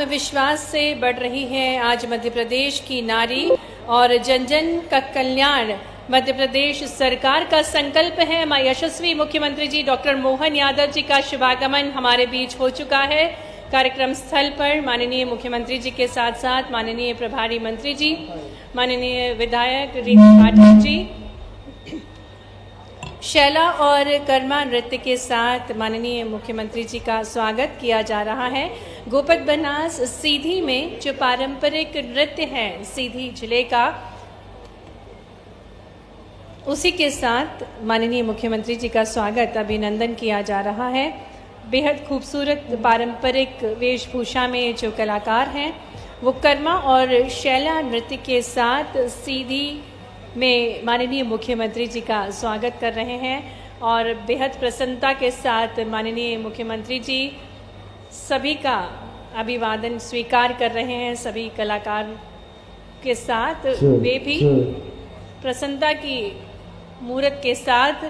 आत्मविश्वास से बढ़ रही है आज मध्य प्रदेश की नारी और जन जन का कल्याण मध्य प्रदेश सरकार का संकल्प है। यशस्वी मुख्यमंत्री जी डॉक्टर मोहन यादव जी का शुभागमन हमारे बीच हो चुका है। कार्यक्रम स्थल पर माननीय मुख्यमंत्री जी के साथ साथ माननीय प्रभारी मंत्री जी, माननीय विधायक रीता पाठक जी, शैला और कर्मा नृत्य के साथ माननीय मुख्यमंत्री जी का स्वागत किया जा रहा है। गोपद बनास सीधी में जो पारंपरिक नृत्य है सीधी जिले का, उसी के साथ माननीय मुख्यमंत्री जी का स्वागत अभिनंदन किया जा रहा है। बेहद खूबसूरत पारंपरिक वेशभूषा में जो कलाकार हैं वो कर्मा और शैला नृत्य के साथ सीधी में माननीय मुख्यमंत्री जी का स्वागत कर रहे हैं और बेहद प्रसन्नता के साथ माननीय मुख्यमंत्री जी सभी का अभिवादन स्वीकार कर रहे हैं। सभी कलाकार के साथ वे भी प्रसन्नता की मूर्त के साथ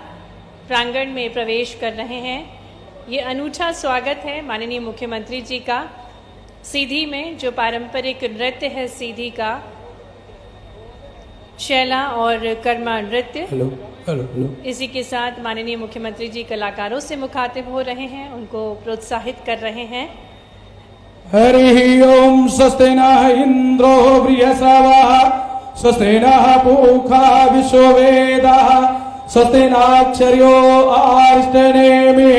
प्रांगण में प्रवेश कर रहे हैं। ये अनूठा स्वागत है माननीय मुख्यमंत्री जी का सीधी में जो पारंपरिक नृत्य है सीधी का, शैला और कर्मा नृत्य। हेलो। इसी के साथ माननीय मुख्यमंत्री जी कलाकारों से मुखातिब हो रहे हैं, उनको प्रोत्साहित कर रहे हैं। हरि ओम स्वस्ति नः इंद्रो बृहस्पतिः स्वस्ति नः पूषा विश्ववेदाः स्वस्ति नक्षर्यो अरिष्टनेमिः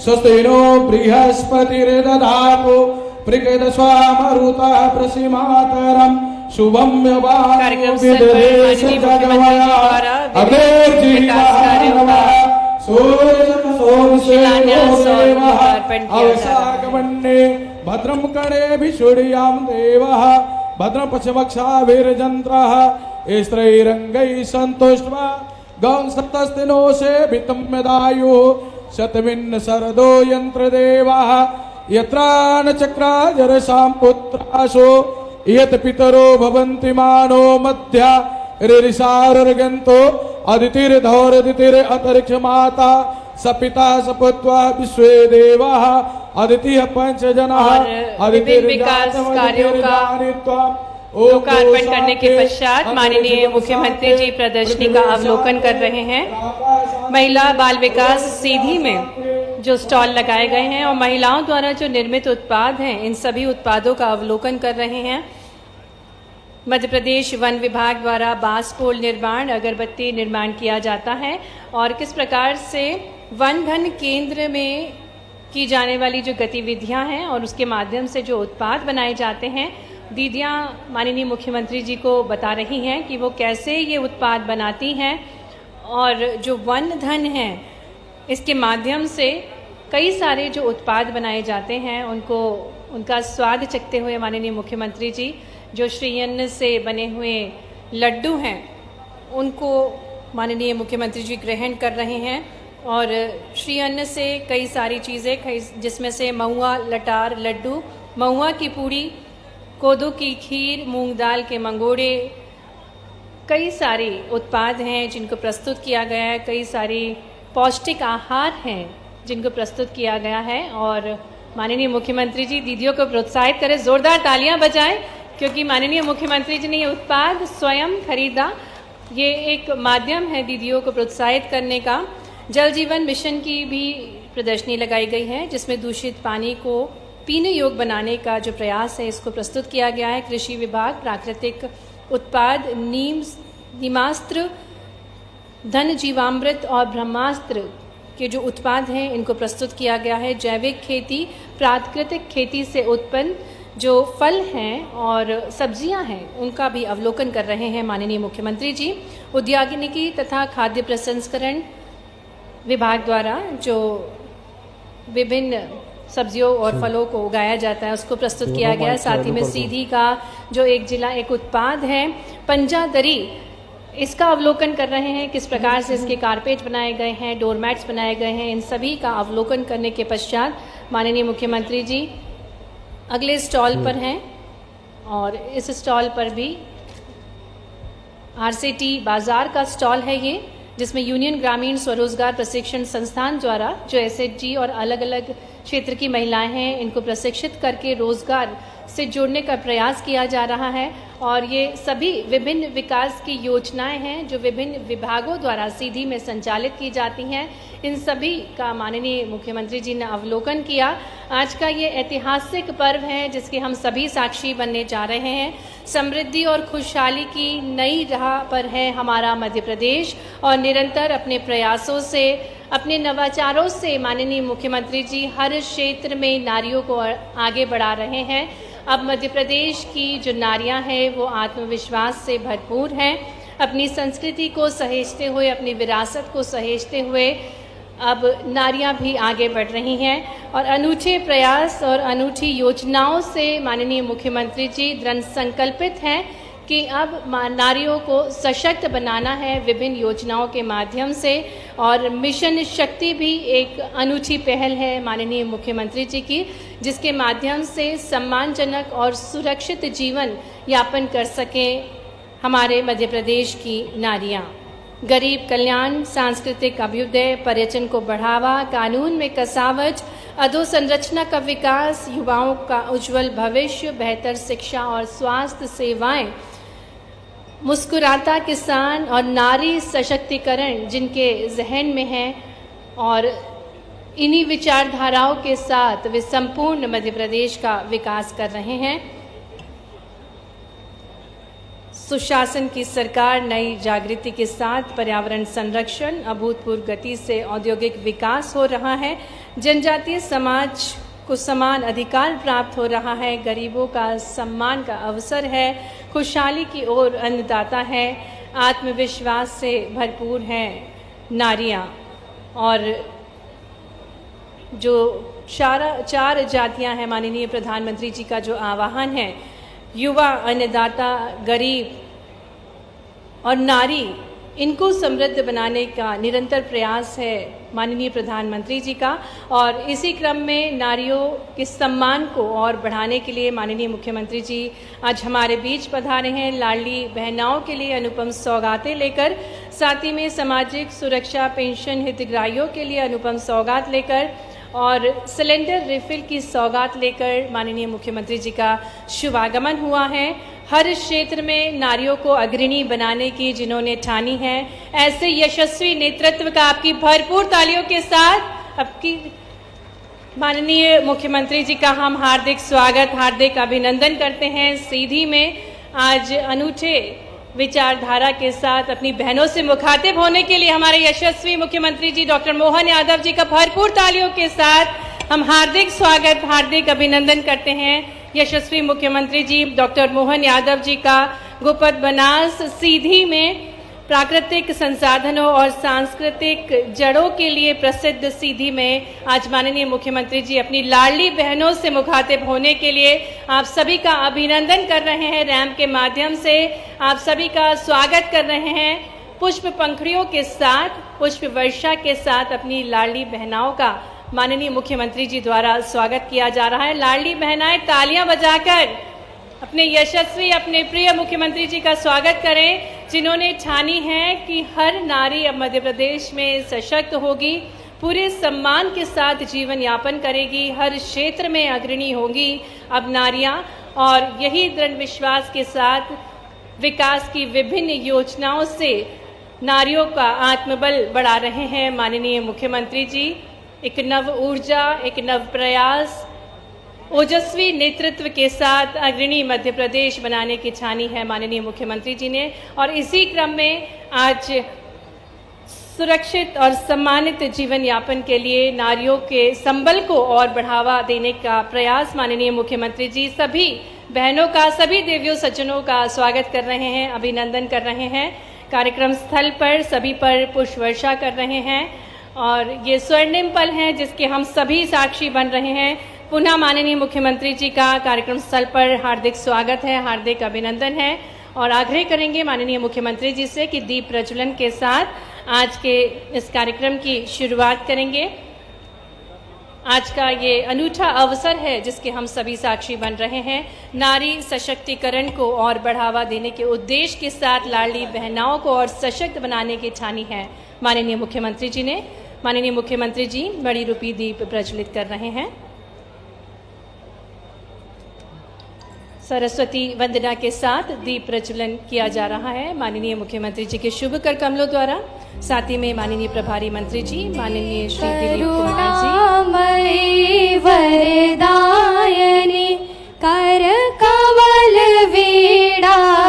स्वस्ति नो बृहस्पतिर्दधातु प्रकृतस्वामरुतः प्रसीमातरम् शुभम कार्यक्रम स्थल पर माननीय मुख्यमंत्री जी द्वारा विकास कार्यों का शिलान्यास और लोकार्पण किया जा रहा है। भद्रम कर्णेभिषुड्यां देवः भद्रं पश्यवक्षाभिर्जन्त्रः स्त्रैरङ्गैः सन्तुष्ट्वा गं सप्तस्तिनो सेवितं यदायुः शतमिन्न शरदो यन्त्रदेवः यत्रा न चक्राजरसां पुत्रासो यत पितरो भवन्ति मानो मध्या ऋषारर्गन्तो अदितिर्धौरदितिर अंतरिक्ष माता सपिता सपुत्वा विश्वे देवाः अदितिः पंचजनाः विभिन्न विकास कार्यों का लोकार्पण करने के पश्चात माननीय मुख्यमंत्री जी प्रदर्शनी का अवलोकन कर रहे हैं। महिला बाल विकास सीधी में जो स्टॉल लगाए गए हैं और महिलाओं द्वारा जो निर्मित उत्पाद हैं इन सभी उत्पादों का अवलोकन कर रहे हैं। मध्य प्रदेश वन विभाग द्वारा बांस पोल निर्माण, अगरबत्ती निर्माण किया जाता है और किस प्रकार से वन धन केंद्र में की जाने वाली जो गतिविधियां हैं और उसके माध्यम से जो उत्पाद बनाए जाते हैं, दीदियां माननीय मुख्यमंत्री जी को बता रही हैं कि वो कैसे ये उत्पाद बनाती हैं और जो वन धन है इसके माध्यम से कई सारे जो उत्पाद बनाए जाते हैं उनका स्वाद चखते हुए माननीय मुख्यमंत्री जी जो श्री अन्न से बने हुए लड्डू हैं उनको माननीय मुख्यमंत्री जी ग्रहण कर रहे हैं और श्री अन्न से कई सारी चीज़ें जिसमें से महुआ लटार लड्डू, महुआ की पूड़ी, कोदो की खीर, मूंग दाल के मंगोड़े, कई सारे उत्पाद हैं जिनको प्रस्तुत किया गया है। कई सारी पौष्टिक आहार हैं जिनको प्रस्तुत किया गया है और माननीय मुख्यमंत्री जी दीदियों को प्रोत्साहित करें, जोरदार तालियां बजाएं क्योंकि माननीय मुख्यमंत्री जी ने ये उत्पाद स्वयं खरीदा। ये एक माध्यम है दीदियों को प्रोत्साहित करने का। जल जीवन मिशन की भी प्रदर्शनी लगाई गई है जिसमें दूषित पानी को पीने योग्य बनाने का जो प्रयास है इसको प्रस्तुत किया गया है। कृषि विभाग प्राकृतिक उत्पाद नीमास्त्र, धन जीवामृत और ब्रह्मास्त्र के जो उत्पाद हैं इनको प्रस्तुत किया गया है। जैविक खेती, प्राकृतिक खेती से उत्पन्न जो फल हैं और सब्जियां हैं उनका भी अवलोकन कर रहे हैं माननीय मुख्यमंत्री जी। उद्यानिकी तथा खाद्य प्रसंस्करण विभाग द्वारा जो विभिन्न सब्जियों और फलों को उगाया जाता है उसको प्रस्तुत किया गया है। साथ ही में सीधी का जो एक जिला एक उत्पाद है पंजादरी, इसका अवलोकन कर रहे हैं किस प्रकार से इसके कारपेट बनाए गए हैं, डोरमैट्स बनाए गए हैं। इन सभी का अवलोकन करने के पश्चात माननीय मुख्यमंत्री जी अगले स्टॉल पर हैं और इस स्टॉल पर भी आरसीटी बाजार का स्टॉल है ये, जिसमें यूनियन ग्रामीण स्वरोजगार प्रशिक्षण संस्थान द्वारा जो एसएचजी और अलग अलग क्षेत्र की महिलाएं हैं इनको प्रशिक्षित करके रोजगार से जोड़ने का प्रयास किया जा रहा है और ये सभी विभिन्न विकास की योजनाएं हैं जो विभिन्न विभागों द्वारा सीधी में संचालित की जाती हैं। इन सभी का माननीय मुख्यमंत्री जी ने अवलोकन किया। आज का ये ऐतिहासिक पर्व है जिसके हम सभी साक्षी बनने जा रहे हैं। समृद्धि और खुशहाली की नई राह पर है हमारा मध्य प्रदेश और निरंतर अपने प्रयासों से, अपने नवाचारों से माननीय मुख्यमंत्री जी हर क्षेत्र में नारियों को आगे बढ़ा रहे हैं। अब मध्य प्रदेश की जो नारियां हैं वो आत्मविश्वास से भरपूर हैं, अपनी संस्कृति को सहेजते हुए, अपनी विरासत को सहेजते हुए अब नारियां भी आगे बढ़ रही हैं और अनूठे प्रयास और अनूठी योजनाओं से माननीय मुख्यमंत्री जी दृढ़ संकल्पित हैं कि अब नारियों को सशक्त बनाना है विभिन्न योजनाओं के माध्यम से। और मिशन शक्ति भी एक अनूठी पहल है माननीय मुख्यमंत्री जी की, जिसके माध्यम से सम्मानजनक और सुरक्षित जीवन यापन कर सकें हमारे मध्य प्रदेश की नारियां। गरीब कल्याण, सांस्कृतिक अभ्युदय, पर्यटन को बढ़ावा, कानून में कसावट, अधोसंरचना का विकास, युवाओं का उज्जवल भविष्य, बेहतर शिक्षा और स्वास्थ्य सेवाएं, मुस्कुराता किसान और नारी सशक्तिकरण जिनके जहन में है और इन्हीं विचारधाराओं के साथ वे संपूर्ण मध्य प्रदेश का विकास कर रहे हैं। सुशासन की सरकार नई जागृति के साथ पर्यावरण संरक्षण, अभूतपूर्व गति से औद्योगिक विकास हो रहा है, जनजातीय समाज को समान अधिकार प्राप्त हो रहा है, गरीबों का सम्मान का अवसर है, खुशहाली की ओर अन्नदाता है, आत्मविश्वास से भरपूर हैं नारियां और जो चार जातियां हैं माननीय प्रधानमंत्री जी का जो आह्वान है, युवा, अन्नदाता, गरीब और नारी, इनको समृद्ध बनाने का निरंतर प्रयास है माननीय प्रधानमंत्री जी का। और इसी क्रम में नारियों के सम्मान को और बढ़ाने के लिए माननीय मुख्यमंत्री जी आज हमारे बीच पधारे हैं, लाडली बहनाओं के लिए अनुपम सौगातें लेकर, साथ ही में सामाजिक सुरक्षा पेंशन हितग्राहियों के लिए अनुपम सौगात लेकर और सिलेंडर रिफिल की सौगात लेकर माननीय मुख्यमंत्री जी का शुभागमन हुआ है। हर क्षेत्र में नारियों को अग्रणी बनाने की जिन्होंने ठानी है, ऐसे यशस्वी नेतृत्व का आपकी भरपूर तालियों के साथ आपकी माननीय मुख्यमंत्री जी का हम हार्दिक स्वागत, हार्दिक अभिनंदन करते हैं। सीधी में आज अनूठे विचारधारा के साथ अपनी बहनों से मुखातिब होने के लिए हमारे यशस्वी मुख्यमंत्री जी डॉक्टर मोहन यादव जी का भरपूर तालियों के साथ हम हार्दिक स्वागत, हार्दिक अभिनंदन करते हैं। यशस्वी मुख्यमंत्री जी डॉक्टर मोहन यादव जी का गुपत बनास सीधी में प्राकृतिक संसाधनों और सांस्कृतिक जड़ों के लिए प्रसिद्ध सीधी में आज माननीय मुख्यमंत्री जी अपनी लाडली बहनों से मुखातिब होने के लिए आप सभी का अभिनंदन कर रहे हैं। रैंप के माध्यम से आप सभी का स्वागत कर रहे हैं। पुष्प पंखुड़ियों के साथ, पुष्प वर्षा के साथ अपनी लाडली बहनाओं का माननीय मुख्यमंत्री जी द्वारा स्वागत किया जा रहा है। लाडली बहनाएं तालियां बजाकर अपने यशस्वी, अपने प्रिय मुख्यमंत्री जी का स्वागत करें, जिन्होंने ठानी है कि हर नारी अब मध्य प्रदेश में सशक्त होगी, पूरे सम्मान के साथ जीवन यापन करेगी, हर क्षेत्र में अग्रणी होगी अब नारियां। और यही दृढ़ विश्वास के साथ विकास की विभिन्न योजनाओं से नारियों का आत्मबल बढ़ा रहे हैं माननीय मुख्यमंत्री जी। एक नव ऊर्जा, एक नव प्रयास, ओजस्वी नेतृत्व के साथ अग्रणी मध्य प्रदेश बनाने की ठानी है माननीय मुख्यमंत्री जी ने। और इसी क्रम में आज सुरक्षित और सम्मानित जीवन यापन के लिए नारियों के संबल को और बढ़ावा देने का प्रयास माननीय मुख्यमंत्री जी सभी बहनों का, सभी देवियों सज्जनों का स्वागत कर रहे हैं, अभिनंदन कर रहे हैं। कार्यक्रम स्थल पर सभी पर पुष्प वर्षा कर रहे हैं और ये स्वर्णिम पल है जिसके हम सभी साक्षी बन रहे हैं। पुनः माननीय मुख्यमंत्री जी का कार्यक्रम स्थल पर हार्दिक स्वागत है, हार्दिक अभिनंदन है और आग्रह करेंगे माननीय मुख्यमंत्री जी से कि दीप प्रज्वलन के साथ आज के इस कार्यक्रम की शुरुआत करेंगे। आज का ये अनूठा अवसर है जिसके हम सभी साक्षी बन रहे हैं। नारी सशक्तिकरण को और बढ़ावा देने के उद्देश्य के साथ लाडली बहनाओं को और सशक्त बनाने की ठानी है माननीय मुख्यमंत्री जी ने। माननीय मुख्यमंत्री जी बड़ी रूपी दीप प्रज्वलित कर रहे हैं। सरस्वती वंदना के साथ दीप प्रज्वलन किया जा रहा है माननीय मुख्यमंत्री जी के शुभ कर कमलों द्वारा। साथ ही में माननीय प्रभारी मंत्री जी माननीय श्री दिलीप कुमार करुणामयी वरदायिनी कर कमल वीणादायिनी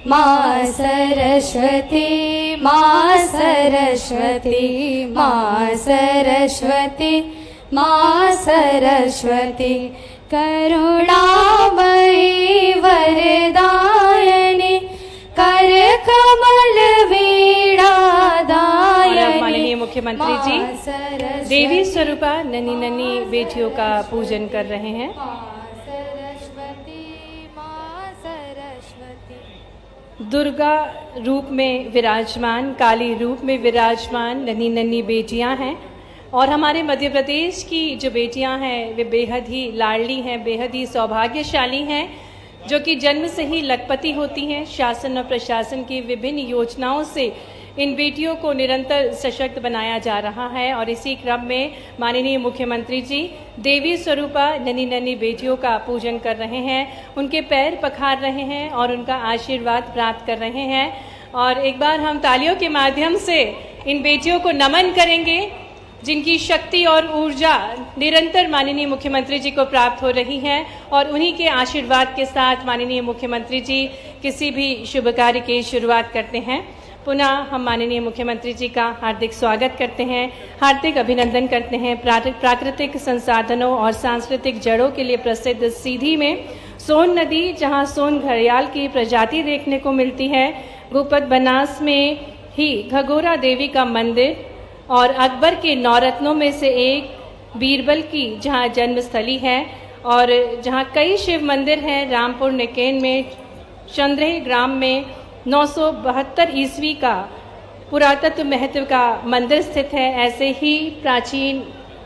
माँ सरस्वती माँ सरस्वती माँ सरस्वती माँ सरस्वती करुणामयी वरदायिनी कर कमल वीणादायिनी। माननीय मुख्यमंत्री जी देवी स्वरूपा नन्ही नन्ही बेटियों का पूजन कर रहे हैं। दुर्गा रूप में विराजमान, काली रूप में विराजमान नन्ही नन्ही बेटियां हैं और हमारे मध्य प्रदेश की जो बेटियां हैं वे बेहद ही लाडली हैं, बेहद ही सौभाग्यशाली हैं, जो कि जन्म से ही लखपति होती हैं। शासन और प्रशासन की विभिन्न योजनाओं से इन बेटियों को निरंतर सशक्त बनाया जा रहा है और इसी क्रम में माननीय मुख्यमंत्री जी देवी स्वरूपा नन्ही नन्ही बेटियों का पूजन कर रहे हैं, उनके पैर पखार रहे हैं और उनका आशीर्वाद प्राप्त कर रहे हैं। और एक बार हम तालियों के माध्यम से इन बेटियों को नमन करेंगे जिनकी शक्ति और ऊर्जा निरंतर माननीय मुख्यमंत्री जी को प्राप्त हो रही है और उन्हीं के आशीर्वाद के साथ माननीय मुख्यमंत्री जी किसी भी शुभ कार्य की शुरुआत करते हैं। पुनः हम माननीय मुख्यमंत्री जी का हार्दिक स्वागत करते हैं, हार्दिक अभिनंदन करते हैं। प्राकृतिक संसाधनों और सांस्कृतिक जड़ों के लिए प्रसिद्ध सीधी में सोन नदी, जहां सोन घड़ियाल की प्रजाति देखने को मिलती है, गोपद बनास में ही घगोरा देवी का मंदिर और अकबर के नौरत्नों में से एक बीरबल की जहां जन्मस्थली है और जहां कई शिव मंदिर हैं। रामपुर निकेन में चंद्रही ग्राम में 972 ईस्वी का पुरातत्व महत्व का मंदिर स्थित है। ऐसे ही प्राचीन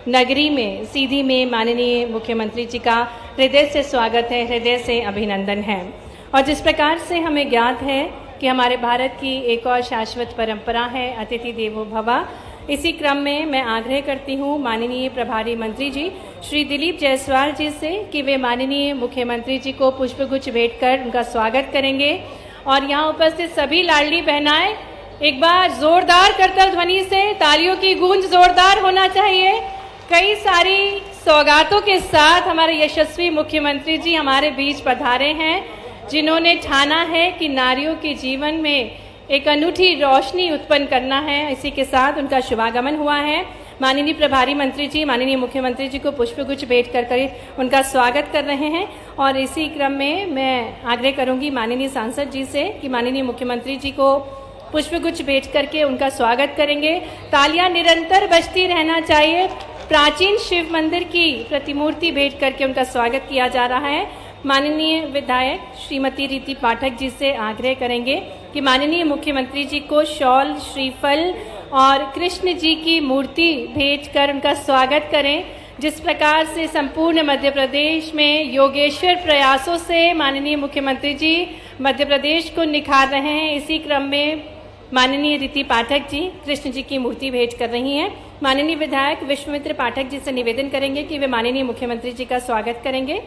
नगरी में सीधी में माननीय मुख्यमंत्री जी का हृदय से स्वागत है, हृदय से अभिनंदन है। और जिस प्रकार से हमें ज्ञात है कि हमारे भारत की एक और शाश्वत परंपरा है अतिथि देवो भव, इसी क्रम में मैं आग्रह करती हूँ माननीय प्रभारी मंत्री जी श्री दिलीप जायसवाल जी से कि वे माननीय मुख्यमंत्री जी को पुष्पगुच्छ भेंट कर उनका स्वागत करेंगे। और यहाँ उपस्थित सभी लाडली बहनाएं एक बार जोरदार करतल ध्वनि से तालियों की गूंज जोरदार होना चाहिए। कई सारी सौगातों के साथ हमारे यशस्वी मुख्यमंत्री जी हमारे बीच पधारे हैं, जिन्होंने ठाना है कि नारियों के जीवन में एक अनूठी रोशनी उत्पन्न करना है। इसी के साथ उनका शुभागमन हुआ है। माननीय प्रभारी मंत्री जी माननीय मुख्यमंत्री जी को पुष्पगुच्छ भेंट कर उनका स्वागत कर रहे हैं। और इसी क्रम में मैं आग्रह करूंगी माननीय सांसद जी से कि माननीय मुख्यमंत्री जी को पुष्पगुच्छ भेंट करके उनका स्वागत करेंगे। तालियां निरंतर बजती रहना चाहिए। प्राचीन शिव मंदिर की प्रतिमूर्ति भेंट करके उनका स्वागत किया जा रहा है। माननीय विधायक श्रीमती रीति पाठक जी से आग्रह करेंगे कि माननीय मुख्यमंत्री जी को शॉल, श्रीफल और कृष्ण जी की मूर्ति भेंट कर उनका स्वागत करें। जिस प्रकार से संपूर्ण मध्य प्रदेश में योगेश्वर प्रयासों से माननीय मुख्यमंत्री जी मध्य प्रदेश को निखार रहे हैं, इसी क्रम में माननीय रीति पाठक जी कृष्ण जी की मूर्ति भेंट कर रही हैं। माननीय विधायक विश्वमित्र पाठक जी से निवेदन करेंगे कि वे माननीय मुख्यमंत्री जी का स्वागत करेंगे।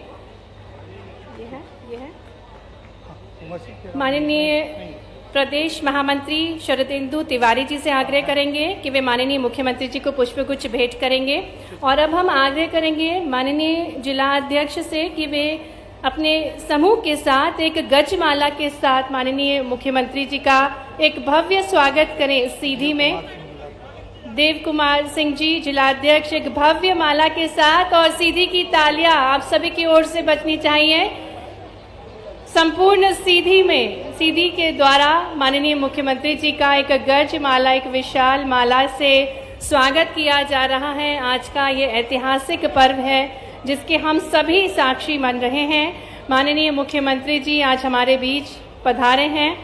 माननीय प्रदेश महामंत्री शरदेंदु तिवारी जी से आग्रह करेंगे कि वे माननीय मुख्यमंत्री जी को पुष्पगुच्छ भेंट करेंगे। और अब हम आग्रह करेंगे माननीय जिला अध्यक्ष से कि वे अपने समूह के साथ एक गजमाला के साथ माननीय मुख्यमंत्री जी का एक भव्य स्वागत करें। सीधी में देव कुमार सिंह जी जिला अध्यक्ष एक भव्य माला के साथ, और सीधी की तालियां आप सभी की ओर से बजनी चाहिए। संपूर्ण सीधी के द्वारा माननीय मुख्यमंत्री जी का एक गज माला, एक विशाल माला से स्वागत किया जा रहा है। आज का ये ऐतिहासिक पर्व है जिसके हम सभी साक्षी बन रहे हैं। माननीय मुख्यमंत्री जी आज हमारे बीच पधारे हैं।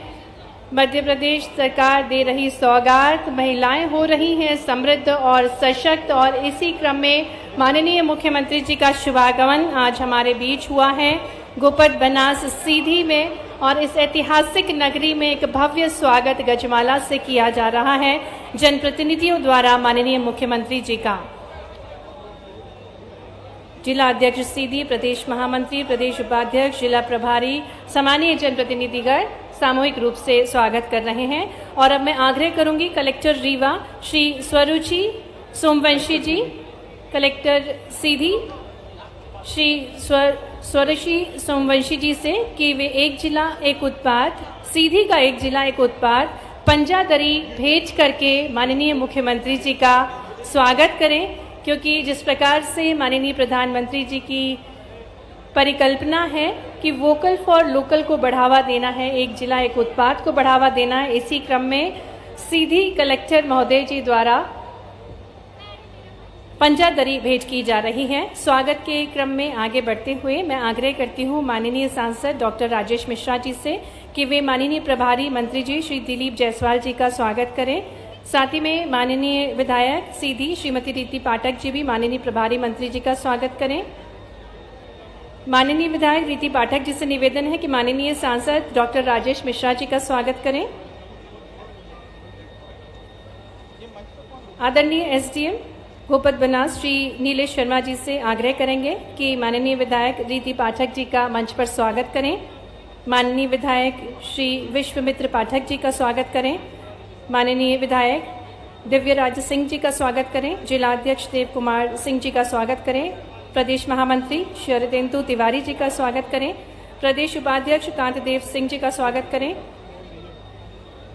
मध्य प्रदेश सरकार दे रही सौगात, महिलाएं हो रही हैं समृद्ध और सशक्त, और इसी क्रम में माननीय मुख्यमंत्री जी का शुभागमन आज हमारे बीच हुआ है गोपद बनास सीधी में, और इस ऐतिहासिक नगरी में एक भव्य स्वागत गजमाला से किया जा रहा है जनप्रतिनिधियों द्वारा माननीय मुख्यमंत्री जी का। जिला अध्यक्ष सीधी, प्रदेश महामंत्री, प्रदेश उपाध्यक्ष, जिला प्रभारी, सामान्य जनप्रतिनिधिगण सामूहिक रूप से स्वागत कर रहे हैं। और अब मैं आग्रह करूंगी कलेक्टर रीवा श्री स्वरुचि सोमवंशी जी, कलेक्टर सीधी श्री स्वरुचि सोमवंशी जी से कि वे एक जिला एक उत्पाद, सीधी का एक जिला एक उत्पाद पंजादरी भेज करके माननीय मुख्यमंत्री जी का स्वागत करें, क्योंकि जिस प्रकार से माननीय प्रधानमंत्री जी की परिकल्पना है कि वोकल फॉर लोकल को बढ़ावा देना है, एक जिला एक उत्पाद को बढ़ावा देना है, इसी क्रम में सीधी कलेक्टर महोदय जी द्वारा पंजादरी भेंट की जा रही है। स्वागत के क्रम में आगे बढ़ते हुए मैं आग्रह करती हूं माननीय सांसद डॉक्टर राजेश मिश्रा जी से कि वे माननीय प्रभारी मंत्री जी श्री दिलीप जायसवाल जी का स्वागत करें। साथ ही में माननीय विधायक सीधी श्रीमती रीति पाठक जी भी माननीय प्रभारी मंत्री जी का स्वागत करें। माननीय विधायक रीति पाठक जी से निवेदन है कि माननीय सांसद डॉक्टर राजेश मिश्रा जी का स्वागत करें। आदरणीय एसडीएम भूपत बनास श्री नीलेश शर्मा जी से आग्रह करेंगे कि माननीय विधायक रीति पाठक जी का मंच पर स्वागत करें। माननीय विधायक श्री विश्वमित्र पाठक जी का स्वागत करें। माननीय विधायक दिव्यराज सिंह जी का स्वागत करें। जिलाध्यक्ष देव कुमार सिंह जी का स्वागत करें। प्रदेश महामंत्री शरदेंदु तिवारी जी का स्वागत करें। प्रदेश उपाध्यक्ष कांतदेव सिंह जी का स्वागत करें।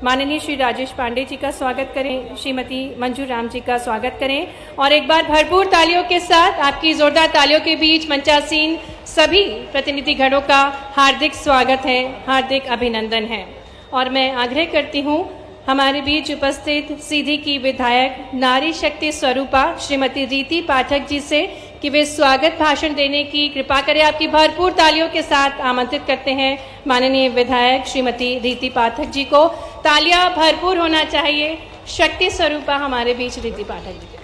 माननीय श्री राजेश पांडे जी का स्वागत करें। श्रीमती मंजू राम जी का स्वागत करें। और एक बार भरपूर तालियों के साथ आपकी जोरदार तालियों के बीच मंचासीन सभी प्रतिनिधि गणों का हार्दिक स्वागत है, हार्दिक अभिनंदन है। और मैं आग्रह करती हूँ हमारे बीच उपस्थित सीधी की विधायक नारी शक्ति स्वरूपा श्रीमती रीति पाठक जी से कि वे स्वागत भाषण देने की कृपा करें। आपकी भरपूर तालियों के साथ आमंत्रित करते हैं माननीय विधायक श्रीमती रीति पाठक जी को। तालियां भरपूर होना चाहिए। शक्ति स्वरूपा हमारे बीच रीति पाठक जी के।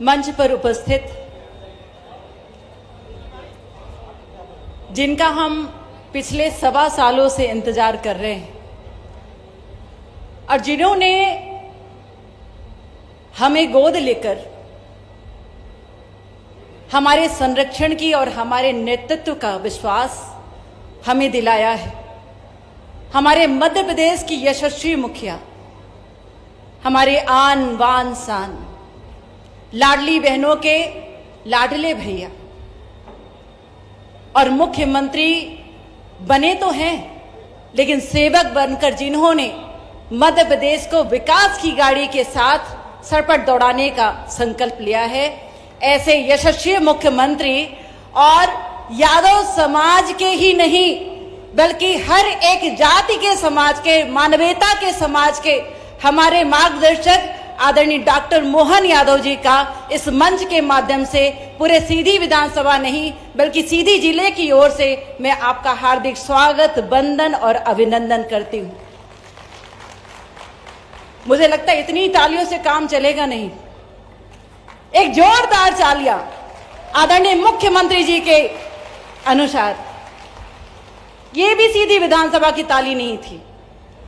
मंच पर उपस्थित जिनका हम पिछले 1.25 सालों से इंतजार कर रहे हैं और जिन्होंने हमें गोद लेकर हमारे संरक्षण की और हमारे नेतृत्व का विश्वास हमें दिलाया है, हमारे मध्य प्रदेश की यशस्वी मुखिया, हमारे आन बान शान, लाडली बहनों के लाडले भैया और मुख्यमंत्री बने तो हैं, लेकिन सेवक बनकर जिन्होंने मध्य प्रदेश को विकास की गाड़ी के साथ सरपट दौड़ाने का संकल्प लिया है, ऐसे यशस्वी मुख्यमंत्री और यादव समाज के ही नहीं बल्कि हर एक जाति के समाज के, मानवता के समाज के हमारे मार्गदर्शक आदरणीय डॉक्टर मोहन यादव जी का इस मंच के माध्यम से पूरे सीधी विधानसभा नहीं बल्कि सीधी जिले की ओर से मैं आपका हार्दिक स्वागत, वंदन और अभिनंदन करती हूं। मुझे लगता है इतनी तालियों से काम चलेगा नहीं। एक जोरदार तालियां आदरणीय मुख्यमंत्री जी के अनुसार। ये भी सीधी विधानसभा की ताली नहीं थी,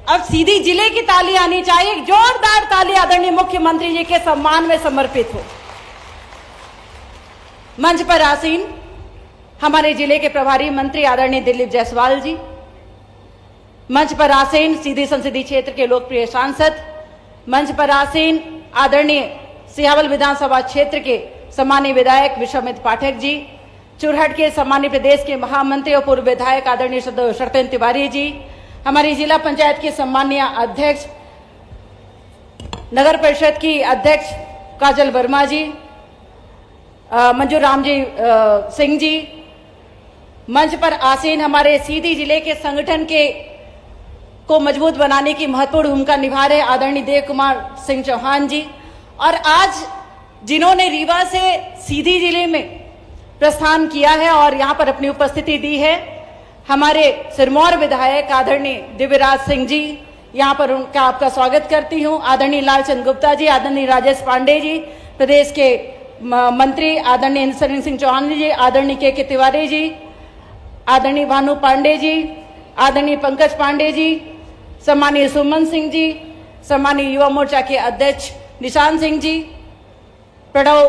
अब सीधी जिले की ताली आनी चाहिए। जोरदार ताली आदरणीय मुख्यमंत्री जी के सम्मान में समर्पित हो। मंच पर आसीन हमारे जिले के प्रभारी मंत्री आदरणीय दिलीप जायसवाल जी, मंच पर आसीन सीधी संसदीय क्षेत्र के लोकप्रिय सांसद, मंच पर आसीन आदरणीय सिहावल विधानसभा क्षेत्र के सम्मानीय विधायक विश्वमित्र पाठक जी, चुरहट के सम्मानीय प्रदेश के महामंत्री और पूर्व विधायक आदरणीय शरदेंदु तिवारी जी, हमारी जिला पंचायत के सम्मानीय अध्यक्ष, नगर परिषद की अध्यक्ष काजल वर्मा जी, मंजू राम जी सिंह जी, मंच पर आसीन हमारे सीधी जिले के संगठन के को मजबूत बनाने की महत्वपूर्ण भूमिका निभा रहे आदरणीय देव कुमार सिंह चौहान जी, और आज जिन्होंने रीवा से सीधी जिले में प्रस्थान किया है और यहाँ पर अपनी उपस्थिति दी है, हमारे सिरमौर विधायक आदरणीय दिव्यराज सिंह जी, यहाँ पर उनका आपका स्वागत करती हूँ। आदरणीय लालचंद गुप्ता जी, आदरणीय राजेश पांडे जी, प्रदेश के मंत्री आदरणीय इंद्रशरण सिंह चौहान जी, आदरणीय के तिवारी जी, आदरणीय भानु पांडे जी, आदरणीय पंकज पांडे जी, सम्मानीय सुमन सिंह जी, सम्मानीय युवा मोर्चा के अध्यक्ष निशान सिंह जी, प्रणव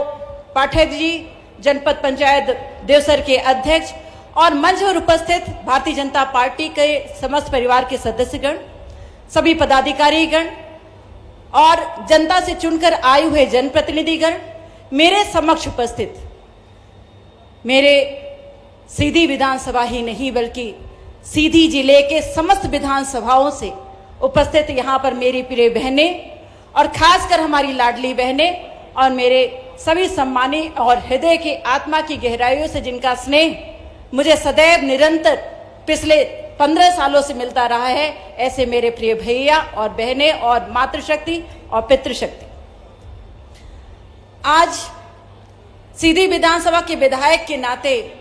पाठक जी, जनपद पंचायत देवसर के अध्यक्ष और मंच पर उपस्थित भारतीय जनता पार्टी के समस्त परिवार के सदस्यगण, सभी पदाधिकारीगण और जनता से चुनकर आए हुए जनप्रतिनिधिगण, मेरे समक्ष उपस्थित मेरे सीधी विधानसभा ही नहीं बल्कि सीधी जिले के समस्त विधानसभाओं से उपस्थित यहाँ पर मेरी प्रिय बहनें और खासकर हमारी लाडली बहनें और मेरे सभी सम्मानी और हृदय की आत्मा की गहराइयों से जिनका स्नेह मुझे सदैव निरंतर पिछले 15 सालों से मिलता रहा है, ऐसे मेरे प्रिय भैया और बहनें और मातृशक्ति और पितृशक्ति, आज सीधी विधानसभा के विधायक के नाते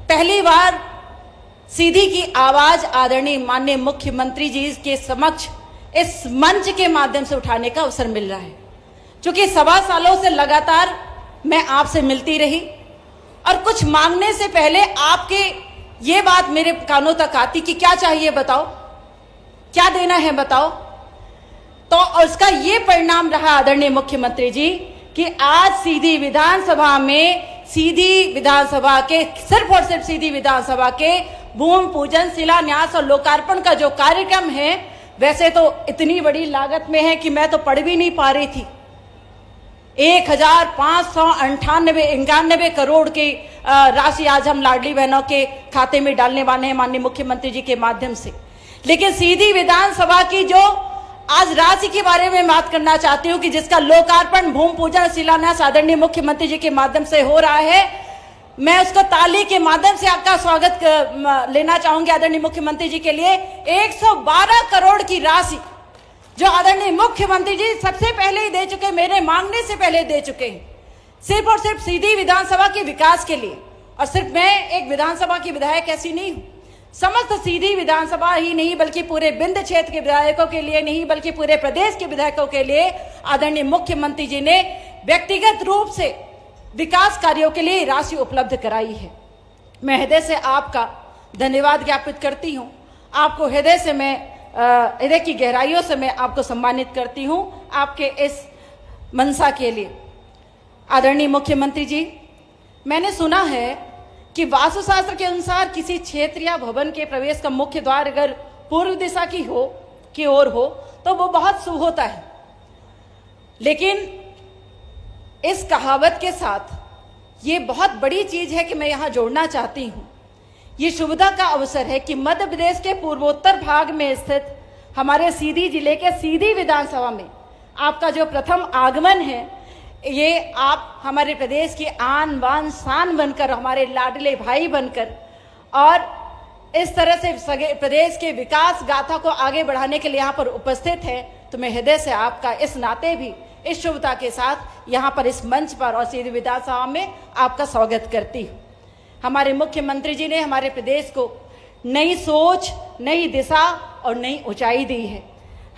पहली बार सीधी की आवाज आदरणीय माननीय मुख्यमंत्री जी के समक्ष इस मंच के माध्यम से उठाने का अवसर मिल रहा है। क्योंकि 1.25 सालों से लगातार मैं आपसे मिलती रही और कुछ मांगने से पहले आपके ये बात मेरे कानों तक आती कि क्या चाहिए बताओ, क्या देना है बताओ। तो उसका ये परिणाम रहा आदरणीय मुख्यमंत्री जी कि आज सीधी विधानसभा में सीधी विधानसभा के सिर्फ और सिर्फ सीधी विधानसभा के भूमि पूजन, शिलान्यास और लोकार्पण का जो कार्यक्रम है, वैसे तो इतनी बड़ी लागत में है कि मैं तो पढ़ भी नहीं पा रही थी। 1598 करोड़ की राशि आज हम लाडली बहनों के खाते में डालने वाले हैं माननीय मुख्यमंत्री जी के माध्यम से। लेकिन सीधी विधानसभा की जो आज राशि के बारे में बात करना चाहती हूं कि जिसका लोकार्पण, भूमि पूजन, शिलान्यास आदरणीय मुख्यमंत्री जी के माध्यम से हो रहा है, मैं उसको ताली के माध्यम से आपका स्वागत लेना चाहूंगी आदरणीय मुख्यमंत्री जी के लिए। 112 करोड़ की राशि जो आदरणीय मुख्यमंत्री जी सबसे पहले ही दे चुके, मेरे मांगने से पहले दे चुके हैं, सिर्फ और सिर्फ सीधी विधानसभा के विकास के लिए। और सिर्फ मैं एक विधानसभा की विधायक ऐसी नहीं हूं, समस्त सीधी विधानसभा ही नहीं बल्कि पूरे बिंद क्षेत्र के विधायकों के लिए नहीं बल्कि पूरे प्रदेश के विधायकों के लिए आदरणीय मुख्यमंत्री जी ने व्यक्तिगत रूप से विकास कार्यों के लिए राशि उपलब्ध कराई है। मैं हृदय से आपका धन्यवाद ज्ञापित करती हूं। आपको हृदय से मैं हृदय की गहराइयों से मैं आपको सम्मानित करती हूं आपके इस मंशा के लिए। आदरणीय मुख्यमंत्री जी, मैंने सुना है कि वास्तुशास्त्र के अनुसार किसी क्षेत्र या भवन के प्रवेश का मुख्य द्वार अगर पूर्व दिशा की ओर हो तो वो बहुत शुभ होता है। लेकिन इस कहावत के साथ ये बहुत बड़ी चीज है कि मैं यहां जोड़ना चाहती हूं। ये शुभता का अवसर है कि मध्य प्रदेश के पूर्वोत्तर भाग में स्थित हमारे सीधी जिले के सीधी विधानसभा में आपका जो प्रथम आगमन है, ये आप हमारे प्रदेश की आन बान शान बनकर, हमारे लाडले भाई बनकर और इस तरह से प्रदेश के विकास गाथा को आगे बढ़ाने के लिए यहाँ पर उपस्थित है। तो मैं हृदय से आपका इस नाते भी इस शुभता के साथ यहाँ पर इस मंच पर और सीधी विधानसभा में आपका स्वागत करती हूँ। हमारे मुख्यमंत्री जी ने हमारे प्रदेश को नई सोच, नई दिशा और नई ऊंचाई दी है।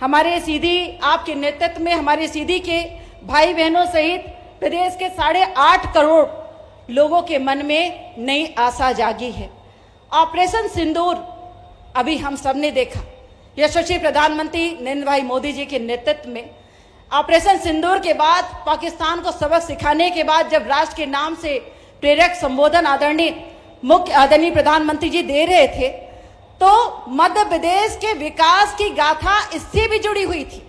हमारे सीधी आपके नेतृत्व में हमारे सीधी के भाई बहनों सहित प्रदेश के 8.5 करोड़ लोगों के मन में नई आशा जागी है। ऑपरेशन सिंदूर अभी हम सब ने देखा, यशस्वी प्रधानमंत्री नरेंद्र भाई मोदी जी के नेतृत्व में ऑपरेशन सिंदूर के बाद पाकिस्तान को सबक सिखाने के बाद जब राष्ट्र के नाम से प्रेरक संबोधन आदरणीय प्रधानमंत्री जी दे रहे थे, तो मध्य प्रदेश के विकास की गाथा इससे भी जुड़ी हुई थी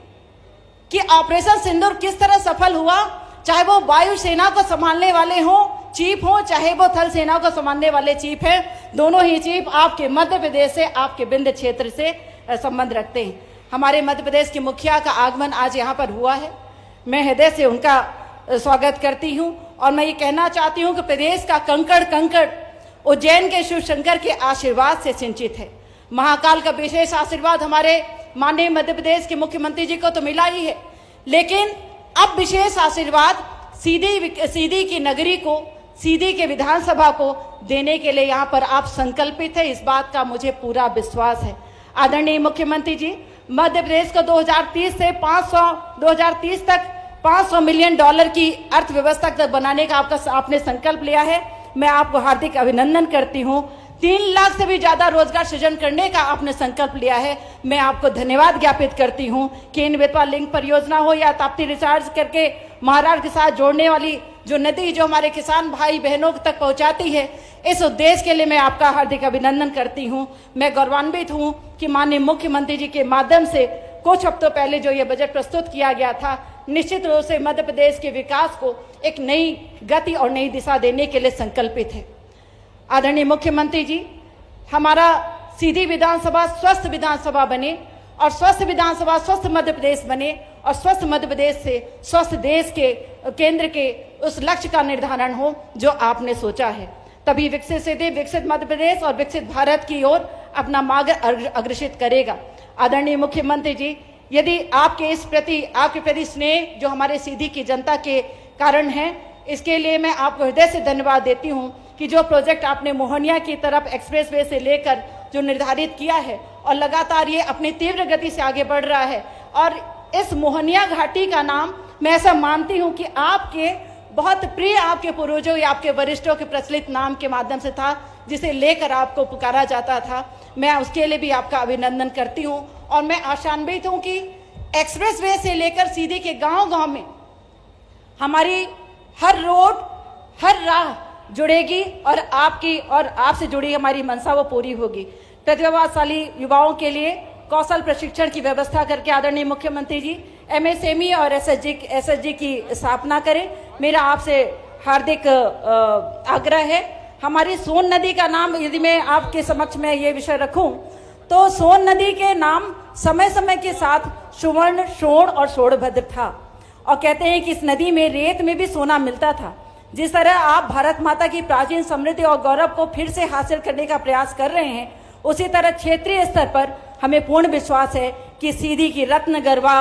कि ऑपरेशन सिंदूर किस तरह सफल हुआ, चाहे वो वायुसेना को संभालने वाले हों चीफ हो, चाहे वो थल सेना को संभालने वाले चीफ हैं, दोनों ही चीफ आपके मध्य प्रदेश से, आपके बिंद क्षेत्र से संबंध रखते हैं। हमारे मध्य प्रदेश के मुखिया का आगमन आज यहाँ पर हुआ है, मैं हृदय से उनका स्वागत करती हूँ और मैं ये कहना चाहती हूँ कि प्रदेश का कंकड़ उज्जैन के शिव शंकर के आशीर्वाद से सिंचित है। महाकाल का विशेष आशीर्वाद हमारे माननीय मध्य प्रदेश के मुख्यमंत्री जी को तो मिला ही है, लेकिन अब विशेष आशीर्वाद सीधी की नगरी को, सीधी के विधानसभा को देने के लिए यहाँ पर आप संकल्पित है, इस बात का मुझे पूरा विश्वास है। आदरणीय मुख्यमंत्री जी, मध्य प्रदेश को 2030 तक $500 मिलियन की अर्थव्यवस्था तक बनाने का आपने संकल्प लिया है। मैं आपको हार्दिक अभिनंदन करती हूँ। 3 लाख से भी ज्यादा रोजगार सृजन करने का आपने संकल्प लिया है। मैं आपको धन्यवाद ज्ञापित करती हूँ कि इन बेतवा लिंक परियोजना हो या ताप्ती रिचार्ज करके महाराष्ट्र के साथ जोड़ने वाली जो नदी जो हमारे किसान भाई बहनों तक पहुंचाती है, इस उद्देश्य के लिए मैं आपका हार्दिक अभिनंदन करती हूं। मैं गौरवान्वित हूं कि माननीय मुख्यमंत्री जी के माध्यम से कुछ हफ्तों पहले जो ये बजट प्रस्तुत किया गया था, निश्चित रूप से मध्य प्रदेश के विकास को एक नई गति और नई दिशा देने के लिए संकल्पित है। आदरणीय मुख्यमंत्री जी, हमारा सीधी विधानसभा स्वस्थ विधानसभा बने और स्वस्थ विधानसभा स्वस्थ मध्य प्रदेश बने और स्वस्थ मध्य प्रदेश से स्वस्थ देश के केंद्र के उस लक्ष्य का निर्धारण हो जो आपने सोचा है। तभी विकसित सिद्धि, विकसित मध्य प्रदेश और विकसित भारत की ओर अपना मार्ग अग्रसित करेगा। आदरणीय मुख्यमंत्री जी, यदि आपके प्रति स्नेह जो हमारे सीधी की जनता के कारण है, इसके लिए मैं आपको हृदय से धन्यवाद देती हूँ कि जो प्रोजेक्ट आपने मोहनिया की तरफ एक्सप्रेसवे से लेकर जो निर्धारित किया है और लगातार ये अपनी तीव्र गति से आगे बढ़ रहा है। और इस मोहनिया घाटी का नाम मैं ऐसा मानती हूँ कि आपके बहुत प्रिय आपके पूर्वजों या आपके वरिष्ठों के प्रचलित नाम के माध्यम से था, जिसे लेकर आपको पुकारा जाता था। मैं उसके लिए भी आपका अभिनंदन करती हूँ और मैं आशान्वित हूँ कि एक्सप्रेसवे से लेकर सीधी के गांव-गांव में हमारी हर रोड, हर राह जुड़ेगी और आपकी और आपसे जुड़ी हमारी मंशा वो पूरी होगी। प्रतिभाशाली युवाओं के लिए कौशल प्रशिक्षण की व्यवस्था करके आदरणीय मुख्यमंत्री जी MSME और SSG की स्थापना करें, मेरा आपसे हार्दिक आग्रह है। हमारी सोन नदी का नाम यदि मैं आपके समक्ष में ये विषय रखूं तो सोन नदी के नाम समय समय के साथ सुवर्ण, शोण और सोनभद्र था और कहते हैं कि इस नदी में रेत में भी सोना मिलता था। जिस तरह आप भारत माता की प्राचीन समृद्धि और गौरव को फिर से हासिल करने का प्रयास कर रहे हैं, उसी तरह क्षेत्रीय स्तर पर हमें पूर्ण विश्वास है कि सीधी की रत्न गर्वा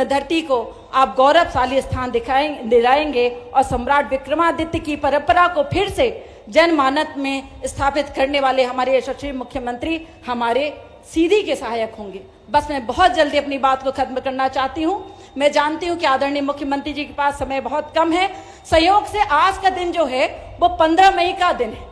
धरती को आप गौरवशाली स्थान दिलाएंगे और सम्राट विक्रमादित्य की परंपरा को फिर से जनमानस में स्थापित करने वाले हमारे यशस्वी मुख्यमंत्री हमारे सीधी के सहायक होंगे। बस मैं बहुत जल्दी अपनी बात को खत्म करना चाहती हूँ। मैं जानती हूँ कि आदरणीय मुख्यमंत्री जी के पास समय बहुत कम है। संयोग से आज का दिन जो है वो 15 मई का दिन है।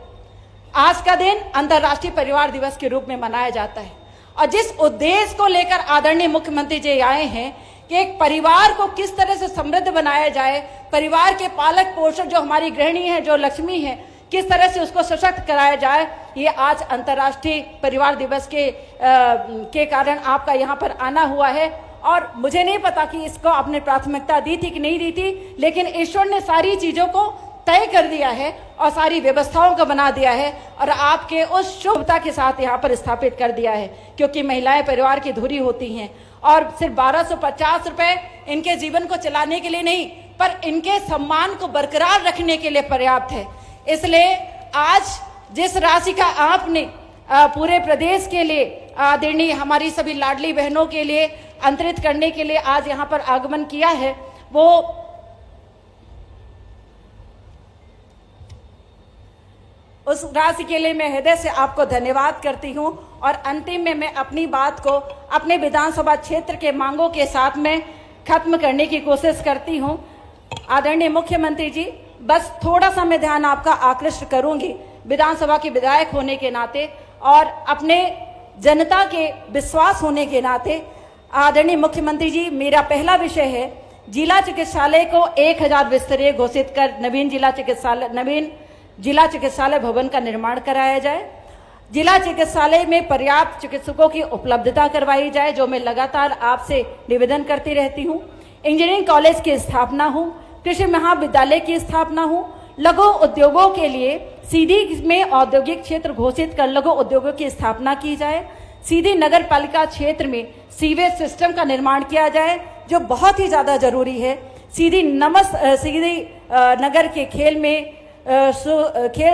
आज का दिन अंतर्राष्ट्रीय परिवार दिवस के रूप में मनाया जाता है और जिस उद्देश्य को लेकर आदरणीय मुख्यमंत्री जी आए हैं कि एक परिवार को किस तरह से समृद्ध बनाया जाए, परिवार के पालक पोषक जो हमारी गृहिणी है, जो लक्ष्मी है, किस तरह से उसको सशक्त कराया जाए, ये आज अंतर्राष्ट्रीय परिवार दिवस के कारण आपका यहाँ पर आना हुआ है। और मुझे नहीं पता कि इसको आपने प्राथमिकता दी थी कि नहीं दी थी, लेकिन ईश्वर ने सारी चीजों को तय कर दिया है और सारी व्यवस्थाओं को बना दिया है और आपके उस शुभता के साथ यहाँ पर स्थापित कर दिया है। क्योंकि महिलाएं परिवार की धुरी होती हैं और सिर्फ 1250 रुपए इनके जीवन को चलाने के लिए नहीं, पर इनके सम्मान को बरकरार रखने के लिए पर्याप्त है। इसलिए आज जिस राशि का आपने पूरे प्रदेश के लिए आदरणीय हमारी सभी लाडली बहनों के लिए अंतरित करने के लिए आज यहाँ पर आगमन किया है, वो उस राशि के लिए मैं हृदय से आपको धन्यवाद करती हूँ। और अंतिम में मैं अपनी बात को अपने विधानसभा क्षेत्र के मांगों के साथ में खत्म करने की कोशिश करती हूँ। आदरणीय मुख्यमंत्री जी, बस थोड़ा सा मैं ध्यान आपका आकृष्ट करूंगी विधानसभा के विधायक होने के नाते और अपने जनता के विश्वास होने के नाते। आदरणीय मुख्यमंत्री जी, मेरा पहला विषय है जिला चिकित्सालय को 1000 बिस्तरे घोषित कर नवीन जिला चिकित्सालय भवन का निर्माण कराया जाए। जिला चिकित्सालय में पर्याप्त चिकित्सकों की उपलब्धता करवाई जाए, जो मैं लगातार आपसे निवेदन करती रहती हूँ। इंजीनियरिंग कॉलेज की स्थापना हो, कृषि महाविद्यालय की स्थापना हो, लघु उद्योगों के लिए सीधी में औद्योगिक क्षेत्र घोषित कर लघु उद्योगों की स्थापना की जाए। सीधी नगर पालिका क्षेत्र में सीवेज सिस्टम का निर्माण किया जाए, जो बहुत ही ज्यादा जरूरी है। सीधी नगर के खेल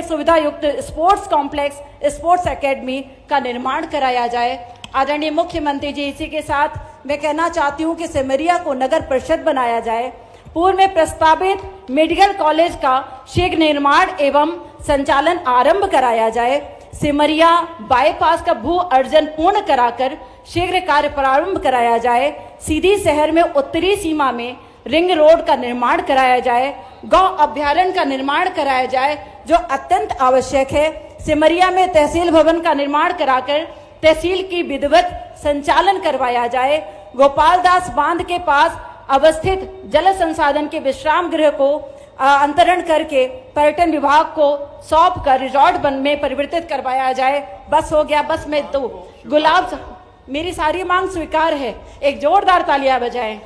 सुविधा युक्त स्पोर्ट्स कॉम्प्लेक्स, स्पोर्ट्स एकेडमी का निर्माण कराया जाए। आदरणीय मुख्यमंत्री जी, इसी के साथ मैं कहना चाहती हूँ कि सिमरिया को नगर परिषद बनाया जाए। पूर्व में प्रस्तावित मेडिकल कॉलेज का शीघ्र निर्माण एवं संचालन आरंभ कराया जाए। सिमरिया बाईपास का भू अर्जन पूर्ण कराकर शीघ्र कार्य प्रारंभ कराया जाए। सीधी शहर में उत्तरी सीमा में रिंग रोड का निर्माण कराया जाए। गौ अभ्यारण्य का निर्माण कराया जाए, जो अत्यंत आवश्यक है। सिमरिया में तहसील भवन का निर्माण कराकर तहसील की विधिवत संचालन करवाया जाए। गोपालदास बांध के पास अवस्थित जल संसाधन के विश्राम गृह को अंतरण करके पर्यटन विभाग को सौंप कर रिजॉर्ट में परिवर्तित करवाया जाए। बस हो गया, बस में तो गुलाब, मेरी सारी मांग स्वीकार है, एक जोरदार तालियां बजाएं।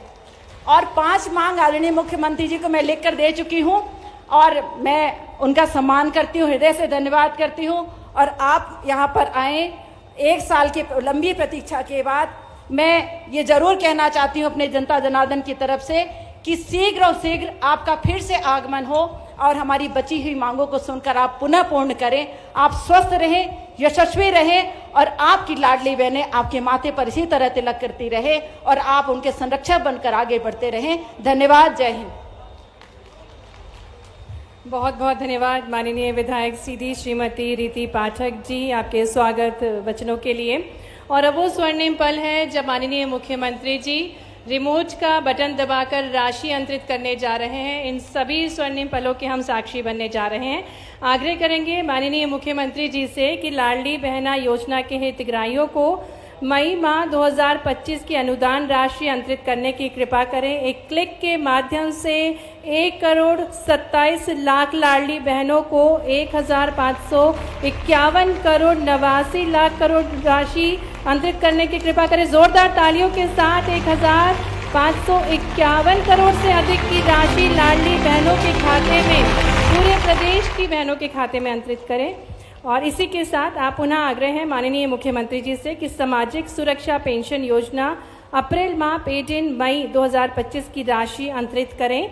और 5 मांग आदरणीय मुख्यमंत्री जी को मैं लिख कर दे चुकी हूं और मैं उनका सम्मान करती हूं, हृदय से धन्यवाद करती हूं। और आप यहां पर आए 1 साल की लंबी प्रतीक्षा के बाद, मैं ये जरूर कहना चाहती हूं अपने जनता जनार्दन की तरफ से कि शीघ्र और शीघ्र आपका फिर से आगमन हो और हमारी बची हुई मांगों को सुनकर आप पुनः पूर्ण करें। आप स्वस्थ रहें, यशस्वी रहें और आपकी लाडली बहनें आपके माथे पर इसी तरह तिलक करती रहे और आप उनके संरक्षक बनकर आगे बढ़ते रहें। धन्यवाद। जय हिंद। बहुत बहुत धन्यवाद माननीय विधायक सीधी श्रीमती रीति पाठक जी, आपके स्वागत वचनों के लिए। और अब वो स्वर्णिम पल है जब माननीय मुख्यमंत्री जी रिमोट का बटन दबाकर राशि अंतरित करने जा रहे हैं। इन सभी स्वर्णिम पलों के हम साक्षी बनने जा रहे हैं। आग्रह करेंगे माननीय मुख्यमंत्री जी से कि लाडली बहना योजना के हितग्राहियों को मई माह 2025 की अनुदान राशि अंतरित करने की कृपा करें। एक क्लिक के माध्यम से 1,27,00,000 लाडली बहनों को 1,551 करोड़ 89 लाख करोड़ राशि अंतरित करने की कृपा करें। जोरदार तालियों के साथ 1,551 करोड़ से अधिक की राशि लाडली बहनों के खाते में, पूरे प्रदेश की बहनों के खाते में अंतरित करें। और इसी के साथ आप पुनः आग्रह है माननीय मुख्यमंत्री जी से कि सामाजिक सुरक्षा पेंशन योजना अप्रैल माह पेड इन मई 2025 की राशि अंतरित करें।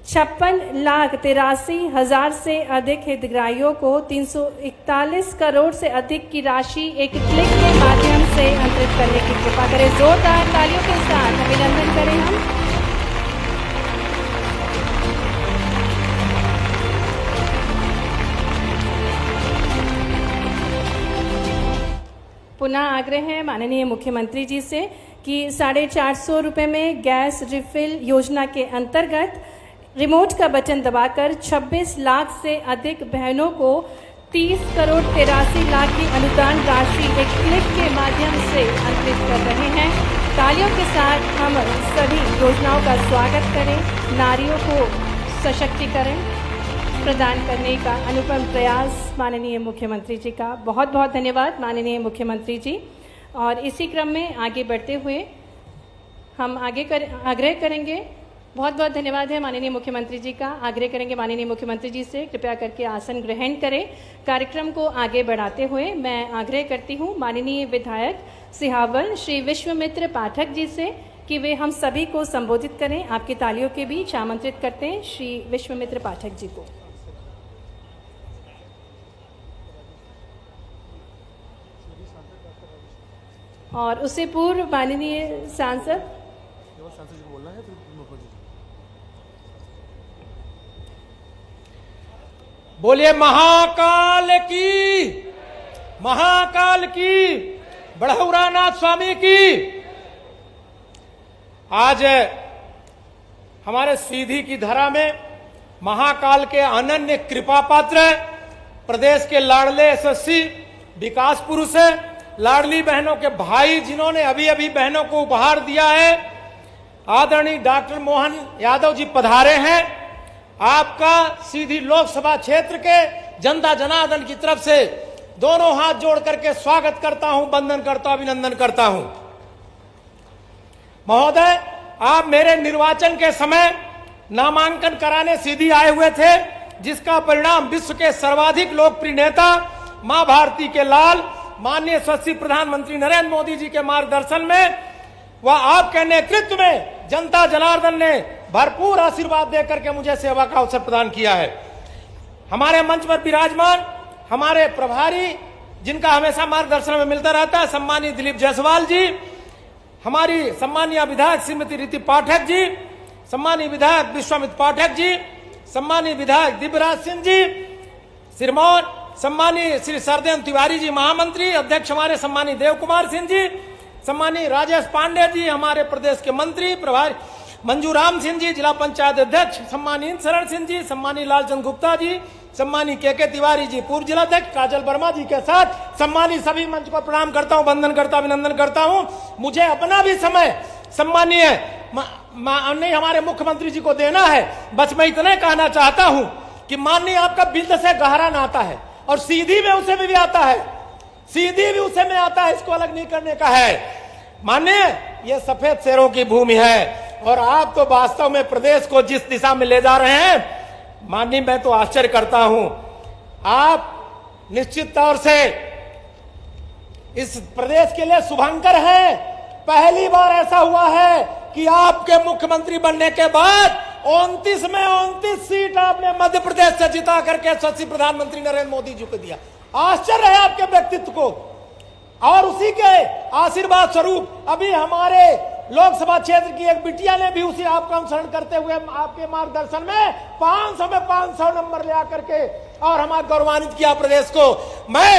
56,83,000 से अधिक हितग्राहियों को 341 करोड़ से अधिक की राशि एक क्लिक के माध्यम से अंतरित करने की कृपा करें। जोरदार तालियों के साथ अभिनंदन करें हम। पुनः आग्रह है माननीय मुख्यमंत्री जी से कि 450 रुपये में गैस रिफिल योजना के अंतर्गत रिमोट का बटन दबाकर 26 लाख से अधिक बहनों को 30 करोड़ 83 लाख की अनुदान राशि एक क्लिक के माध्यम से अंतरित कर रहे हैं। तालियों के साथ हम सभी योजनाओं का स्वागत करें। नारियों को सशक्तिकरण प्रदान करने का अनुपम प्रयास माननीय मुख्यमंत्री जी का। बहुत बहुत धन्यवाद माननीय मुख्यमंत्री जी। और इसी क्रम में आगे बढ़ते हुए हम आग्रह करेंगे, बहुत बहुत धन्यवाद है माननीय मुख्यमंत्री जी का। आग्रह करेंगे माननीय मुख्यमंत्री जी से कृपया करके आसन ग्रहण करें। कार्यक्रम को आगे बढ़ाते हुए मैं आग्रह करती हूँ माननीय विधायक सिहावल श्री विश्वमित्र पाठक जी से कि वे हम सभी को संबोधित करें। आपकी तालियों के बीच आमंत्रित करते हैं श्री विश्वमित्र पाठक जी को। और उससे पूर्व माननीय सांसद बोलिए महाकाल की बड़हौरानाथ स्वामी की। आज हमारे सीधी की धरा में महाकाल के अनन्य कृपा पात्र प्रदेश के लाडले यशस्वी विकास पुरुष है, लाडली बहनों के भाई जिन्होंने अभी अभी बहनों को उपहार दिया है, आदरणीय डॉक्टर मोहन यादव जी पधारे हैं। आपका सीधी लोकसभा क्षेत्र के जनता जनार्दन की तरफ से दोनों हाथ जोड़ करके स्वागत करता हूं, वंदन करता हूं, अभिनंदन करता हूं। महोदय, आप मेरे निर्वाचन के समय नामांकन कराने सीधी आए हुए थे, जिसका परिणाम विश्व के सर्वाधिक लोकप्रिय नेता मां भारती के लाल माननीय यशस्वी प्रधानमंत्री नरेंद्र मोदी जी के मार्गदर्शन में व आपके नेतृत्व में जनता जनार्दन ने भरपूर आशीर्वाद देकर के मुझे सेवा का अवसर प्रदान किया है। हमारे मंच पर विराजमान हमारे प्रभारी, जिनका हमेशा मार्गदर्शन में मिलता रहता है, सम्मानीय दिलीप जायसवाल जी, हमारी सम्मानीय विधायक श्रीमती रीति पाठक जी, सम्मानीय विधायक विश्वामित्र पाठक जी, सम्मानीय विधायक दिव्यराज सिंह जी, सिरमौर सम्मानीय श्री सरदेन तिवारी जी महामंत्री अध्यक्ष, हमारे सम्मानीय देव कुमार सिंह जी, सम्मानीय राजेश पांडे जी हमारे प्रदेश के मंत्री प्रभारी, मंजूराम सिंह जी जिला पंचायत अध्यक्ष, सम्मानीय शरण सिंह जी, सम्मानीय लालचंद गुप्ता जी, सम्मानीय के तिवारी जी पूर्व जिलाध्यक्ष, काजल वर्मा जी के साथ सम्मानीय सभी मंच को प्रणाम करता हूं, वंदन करता, अभिनंदन करता हूं। मुझे अपना भी समय सम्मानीय माननीय हमारे मुख्यमंत्री जी को देना है। बस मैं इतना कहना चाहता हूं कि माननीय आपका बिल्द से गहरा नाता है और सीधी में उसे भी आता है, सीधी भी उसे में आता है, इसको अलग नहीं करने का है। माननीय ये सफेद शेरों की भूमि है और आप तो वास्तव में प्रदेश को जिस दिशा में ले जा रहे हैं माननीय, मैं तो आश्चर्य करता हूं। आप निश्चित तौर से इस प्रदेश के लिए शुभंकर हैं। पहली बार ऐसा हुआ है कि आपके मुख्यमंत्री बनने के बाद 29 में 29 सीट आपने मध्य प्रदेश से जिता करके यशस्वी प्रधानमंत्री नरेंद्र मोदी जी को दिया। आश्चर्य है आपके व्यक्तित्व को और उसी के आशीर्वाद स्वरूप अभी हमारे लोकसभा क्षेत्र की एक बिटिया ने भी उसी आपका अनुसरण करते हुए आपके मार्गदर्शन में 500 में 500 नंबर ले आकर के और हमारा गौरवान्वित किया प्रदेश को। मैं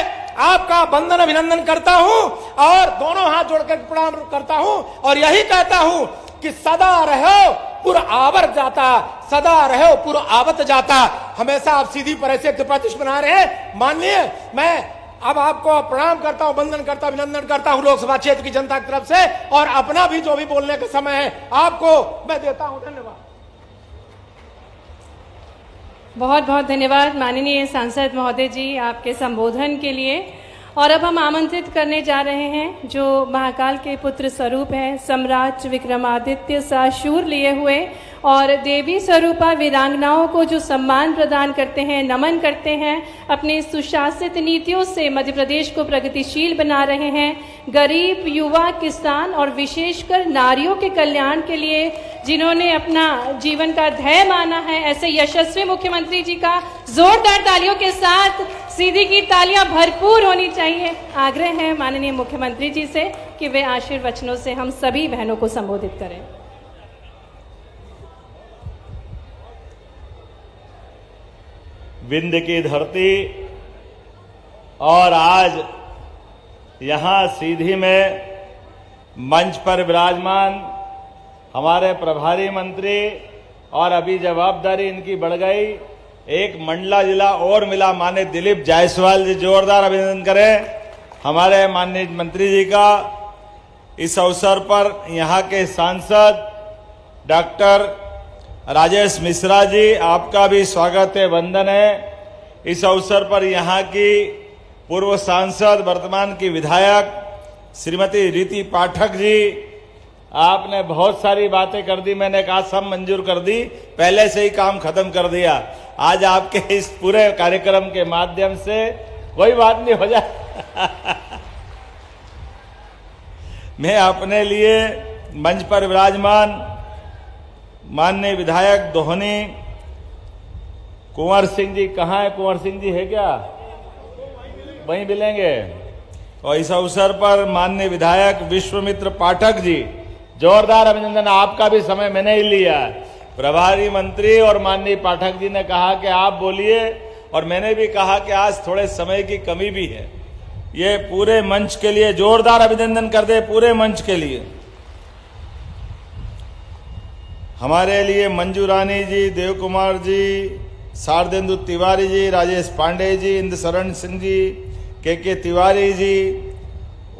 आपका वंदन अभिनंदन करता हूं और दोनों हाथ जोड़कर प्रणाम करता हूं और यही कहता हूं कि सदा रहो पुर आवर जाता, सदा रहो पुर आवत जाता। हमेशा आप सीधी पर ऐसे प्रतिष्ठ बना रहे हैं। माननीय मैं अब आपको प्रणाम करता हूं, वंदन करता, अभिनंदन करता हूं लोकसभा क्षेत्र की जनता की तरफ से और अपना भी जो भी बोलने का समय है आपको मैं देता हूं। धन्यवाद। बहुत बहुत धन्यवाद माननीय सांसद महोदय जी आपके संबोधन के लिए। और अब हम आमंत्रित करने जा रहे हैं जो महाकाल के पुत्र स्वरूप है, सम्राट विक्रमादित्य सा शूर लिए हुए और देवी स्वरूपा वीरांगनाओं को जो सम्मान प्रदान करते हैं, नमन करते हैं, अपने सुशासित नीतियों से मध्य प्रदेश को प्रगतिशील बना रहे हैं। गरीब, युवा, किसान और विशेषकर नारियों के कल्याण के लिए जिन्होंने अपना जीवन का ध्येय माना है, ऐसे यशस्वी मुख्यमंत्री जी का जोरदार तालियों के साथ सीधी की तालियां भरपूर होनी चाहिए। आग्रह है माननीय मुख्यमंत्री जी से कि वे आशीर्वचनों से हम सभी बहनों को संबोधित करें। विंध्य की धरती और आज यहाँ सीधी में मंच पर विराजमान हमारे प्रभारी मंत्री और अभी जवाबदारी इनकी बढ़ गई, एक मंडला जिला और मिला माननीय दिलीप जायसवाल जी, जोरदार अभिनंदन करें हमारे माननीय मंत्री जी का। इस अवसर पर यहाँ के सांसद डॉक्टर राजेश मिश्रा जी, आपका भी स्वागत है, वंदन है। इस अवसर पर यहाँ की पूर्व सांसद वर्तमान की विधायक श्रीमती रीति पाठक जी, आपने बहुत सारी बातें कर दी, मैंने कहा सब मंजूर कर दी, पहले से ही काम खत्म कर दिया। आज आपके इस पूरे कार्यक्रम के माध्यम से कोई बात नहीं हो जाए मैं अपने लिए मंच पर विराजमान माननीय विधायक दोहनी कुंवर सिंह जी, कहाँ है कुंवर सिंह जी, है क्या? वहीं मिलेंगे। और इस अवसर पर माननीय विधायक विश्वमित्र पाठक जी, जोरदार अभिनंदन, आपका भी समय मैंने ही लिया। प्रभारी मंत्री और माननीय पाठक जी ने कहा कि आप बोलिए और मैंने भी कहा कि आज थोड़े समय की कमी भी है। ये पूरे मंच के लिए जोरदार अभिनंदन कर दे, पूरे मंच के लिए। हमारे लिए मंजू रानी जी, देव कुमार जी, शारदेंदु तिवारी जी, राजेश पांडे जी, इंद्र शरण सिंह जी, के तिवारी जी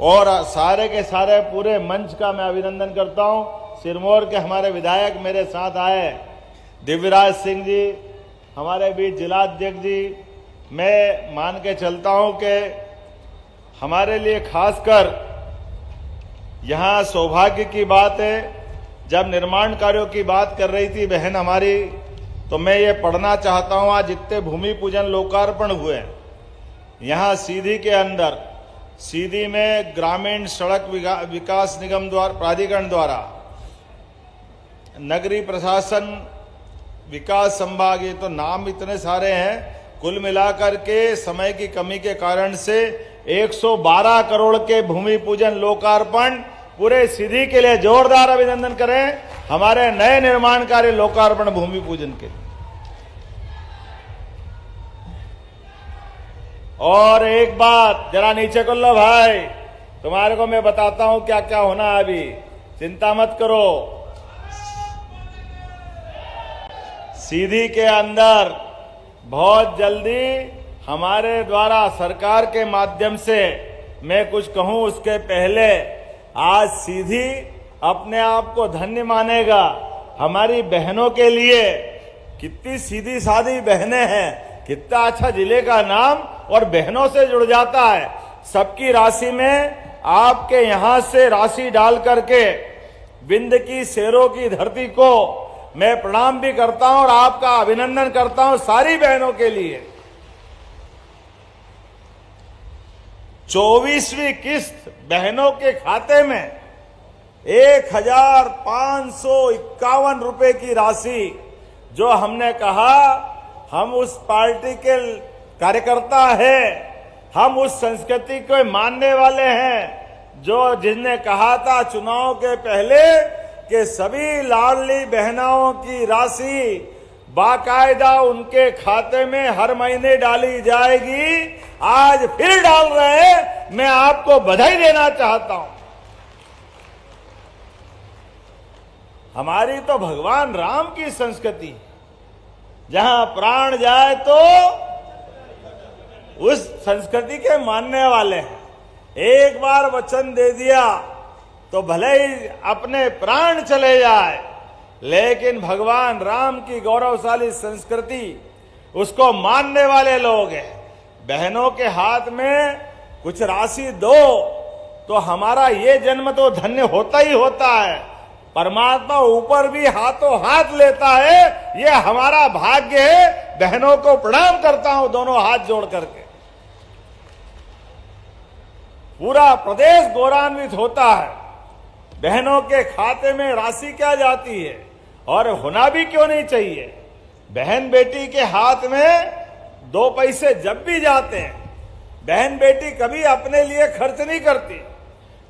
और सारे के सारे पूरे मंच का मैं अभिनंदन करता हूं। सिरमौर के हमारे विधायक मेरे साथ आए, दिव्यराज सिंह जी, हमारे बीच जिलाध्यक्ष जी, मैं मान के चलता हूं कि हमारे लिए खासकर यहाँ सौभाग्य की बात है। जब निर्माण कार्यों की बात कर रही थी बहन हमारी, तो मैं ये पढ़ना चाहता हूं, आज जितने भूमि पूजन लोकार्पण हुए यहाँ सीधी के अंदर, सीधी में ग्रामीण सड़क विकास निगम द्वारा, प्राधिकरण द्वारा, नगरीय प्रशासन विकास संभाग, ये तो नाम इतने सारे हैं, कुल मिलाकर के समय की कमी के कारण से 112 करोड़ के भूमि पूजन लोकार्पण पूरे सीधी के लिए जोरदार अभिनंदन करें हमारे नए निर्माण कार्य लोकार्पण भूमि पूजन के। और एक बात जरा नीचे कर लो भाई, तुम्हारे को मैं बताता हूं क्या क्या होना है अभी, चिंता मत करो। सीधी के अंदर बहुत जल्दी हमारे द्वारा सरकार के माध्यम से मैं कुछ कहूं उसके पहले आज सीधी अपने आप को धन्य मानेगा। हमारी बहनों के लिए कितनी सीधी सादी बहनें हैं, कितना अच्छा जिले का नाम और बहनों से जुड़ जाता है। सबकी राशि में आपके यहां से राशि डाल करके विंध्य की शेरों की धरती को मैं प्रणाम भी करता हूं और आपका अभिनंदन करता हूं सारी बहनों के लिए। 24वीं किस्त बहनों के खाते में 1551 रुपए की राशि जो हमने कहा, हम उस पार्टी के कार्यकर्ता हैं, हम उस संस्कृति को मानने वाले हैं जो जिसने कहा था चुनाव के पहले कि सभी लाडली बहनों की राशि बाकायदा उनके खाते में हर महीने डाली जाएगी। आज फिर डाल रहे हैं, मैं आपको बधाई देना चाहता हूं। हमारी तो भगवान राम की संस्कृति, जहां प्राण जाए तो उस संस्कृति के मानने वाले हैं। एक बार वचन दे दिया तो भले ही अपने प्राण चले जाए, लेकिन भगवान राम की गौरवशाली संस्कृति उसको मानने वाले लोग हैं। बहनों के हाथ में कुछ राशि दो तो हमारा ये जन्म तो धन्य होता ही होता है। परमात्मा ऊपर भी हाथों हाथ लेता है, ये हमारा भाग्य है। बहनों को प्रणाम करता हूं दोनों हाथ जोड़ करके। पूरा प्रदेश गौरवान्वित होता है। बहनों के खाते में राशि क्या जाती है, और होना भी क्यों नहीं चाहिए। बहन बेटी के हाथ में 2 पैसे जब भी जाते हैं, बहन बेटी कभी अपने लिए खर्च नहीं करती,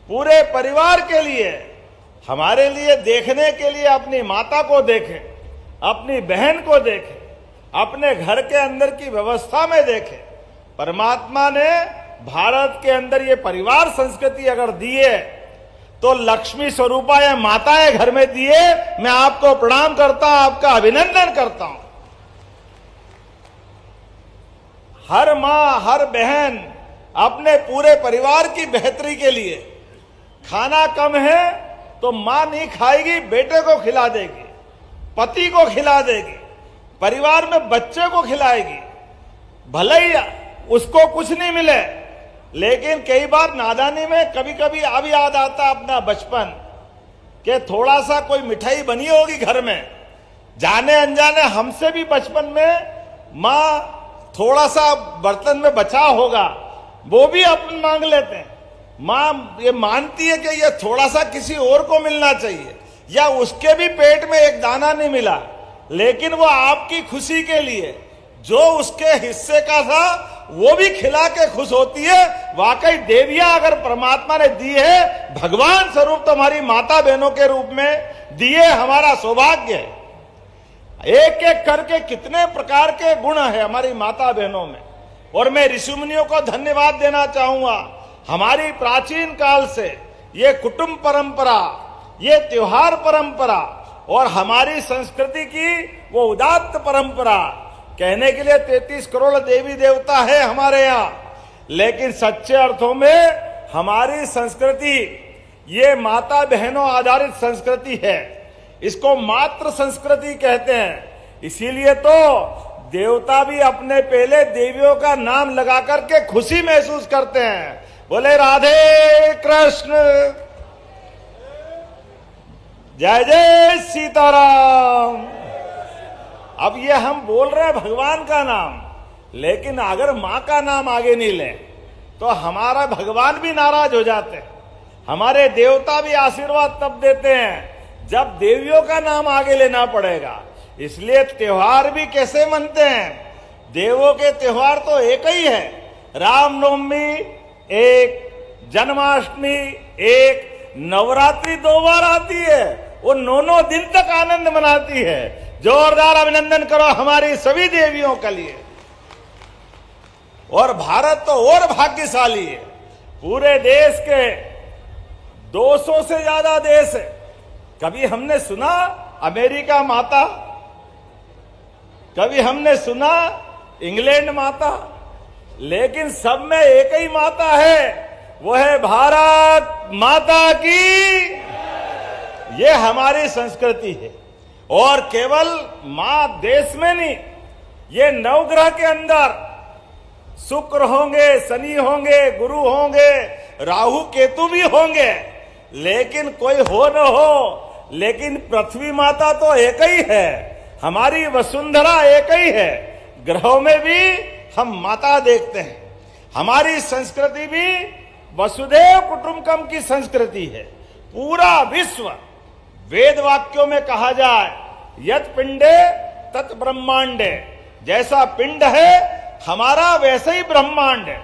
पूरे परिवार के लिए, हमारे लिए देखने के लिए अपनी माता को देखें, अपनी बहन को देखें, अपने घर के अंदर की व्यवस्था में देखें। परमात्मा ने भारत के अंदर ये परिवार संस्कृति अगर दी है तो लक्ष्मी स्वरूपा या माताएं घर में दिए। मैं आपको प्रणाम करता हूं, आपका अभिनंदन करता हूं। हर मां हर बहन अपने पूरे परिवार की बेहतरी के लिए, खाना कम है तो मां नहीं खाएगी, बेटे को खिला देगी, पति को खिला देगी, परिवार में बच्चे को खिलाएगी। भले ही उसको कुछ नहीं मिले, लेकिन कई बार नादानी में कभी कभी अब याद आता अपना बचपन कि थोड़ा सा कोई मिठाई बनी होगी घर में, जाने अनजाने हमसे भी बचपन में मां थोड़ा सा बर्तन में बचा होगा, वो भी अपन मांग लेते हैं। मां ये मानती है कि ये थोड़ा सा किसी और को मिलना चाहिए, या उसके भी पेट में एक दाना नहीं मिला, लेकिन वो आपकी खुशी के लिए जो उसके हिस्से का था वो भी खिला के खुश होती है। वाकई देवियां अगर परमात्मा ने दी है, भगवान स्वरूप तुम्हारी माता बहनों के रूप में दिए, हमारा सौभाग्य है। एक एक करके कितने प्रकार के गुण है हमारी माता बहनों में, और मैं ऋषि मुनियों को धन्यवाद देना चाहूंगा। हमारी प्राचीन काल से ये कुटुंब परंपरा, ये त्योहार परंपरा और हमारी संस्कृति की वो उदात्त परंपरा, कहने के लिए 33 करोड़ देवी देवता है हमारे यहाँ, लेकिन सच्चे अर्थों में हमारी संस्कृति ये माता बहनों आधारित संस्कृति है। इसको मातृ संस्कृति कहते हैं। इसीलिए तो देवता भी अपने पहले देवियों का नाम लगा करके खुशी महसूस करते हैं। बोले राधे कृष्ण, जय जय सीताराम। अब ये हम बोल रहे हैं भगवान का नाम, लेकिन अगर मां का नाम आगे नहीं ले तो हमारा भगवान भी नाराज हो जाते हैं। हमारे देवता भी आशीर्वाद तब देते हैं जब देवियों का नाम आगे लेना पड़ेगा। इसलिए त्योहार भी कैसे मनते हैं, देवों के त्योहार तो एक ही है। रामनवमी एक, जन्माष्टमी एक, नवरात्रि 2 बार आती है, वो 9 दिन तक आनंद मनाती है। जोरदार अभिनंदन करो हमारी सभी देवियों के लिए। और भारत तो और भाग्यशाली है, पूरे देश के 200 से ज्यादा देश है। कभी हमने सुना अमेरिका माता कभी हमने सुना इंग्लैंड माता, लेकिन सब में एक ही माता है, वो है भारत माता की। ये हमारी संस्कृति है। और केवल मां देश में नहीं, ये नवग्रह के अंदर शुक्र होंगे, शनि होंगे, गुरु होंगे, राहु केतु भी होंगे, लेकिन कोई हो न हो, लेकिन पृथ्वी माता तो एक ही है, हमारी वसुंधरा एक ही है। ग्रहों में भी हम माता देखते हैं। हमारी संस्कृति भी वसुधैव कुटुंबकम की संस्कृति है। पूरा विश्व, वेद वाक्यों में कहा जाए, यत पिंडे तत् ब्रह्मांडे, जैसा पिंड है हमारा वैसे ही ब्रह्मांड है,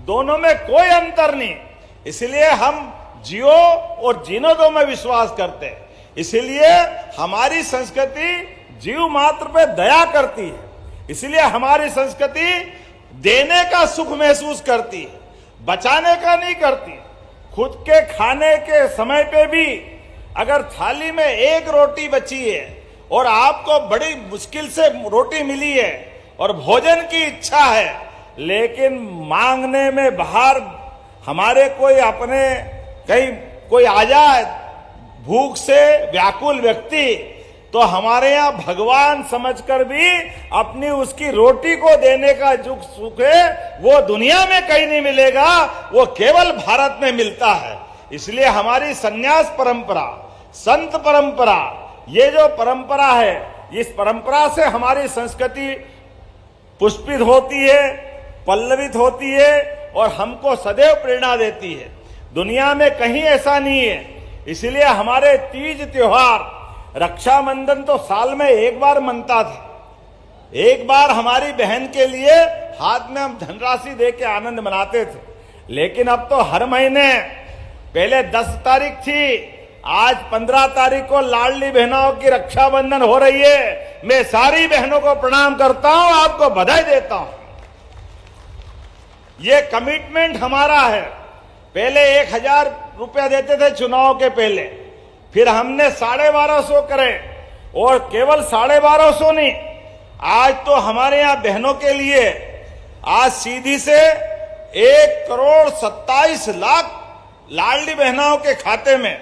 दोनों में कोई अंतर नहीं। इसलिए हम जियो और जीनो दो में विश्वास करते हैं। इसलिए हमारी संस्कृति जीव मात्र पे दया करती है। इसलिए हमारी संस्कृति देने का सुख महसूस करती है, बचाने का नहीं करती। खुद के खाने के समय पे भी अगर थाली में एक रोटी बची है और आपको बड़ी मुश्किल से रोटी मिली है और भोजन की इच्छा है, लेकिन मांगने में बाहर हमारे कोई अपने कहीं कोई आ जाए भूख से व्याकुल व्यक्ति, तो हमारे यहाँ भगवान समझकर भी अपनी उसकी रोटी को देने का जो सुख है वो दुनिया में कहीं नहीं मिलेगा, वो केवल भारत में मिलता है। इसलिए हमारी संन्यास परंपरा, संत परंपरा, ये जो परंपरा है, इस परंपरा से हमारी संस्कृति पुष्पित होती है, पल्लवित होती है और हमको सदैव प्रेरणा देती है। दुनिया में कहीं ऐसा नहीं है। इसलिए हमारे तीज त्योहार, रक्षाबंधन तो साल में एक बार मनता था। एक बार हमारी बहन के लिए हाथ में हम धनराशि दे के आनंद मनाते थे, लेकिन अब तो हर महीने, पहले 10 तारीख थी, आज 15 तारीख को लाडली बहनों की रक्षाबंधन हो रही है। मैं सारी बहनों को प्रणाम करता हूं, आपको बधाई देता हूं। ये कमिटमेंट हमारा है। पहले 1000 रुपया देते थे चुनाव के पहले, फिर हमने 1250 करे, और केवल 1250 नहीं, आज तो हमारे यहां बहनों के लिए आज सीधी से 1,27,00,000 लाडली बहनों के खाते में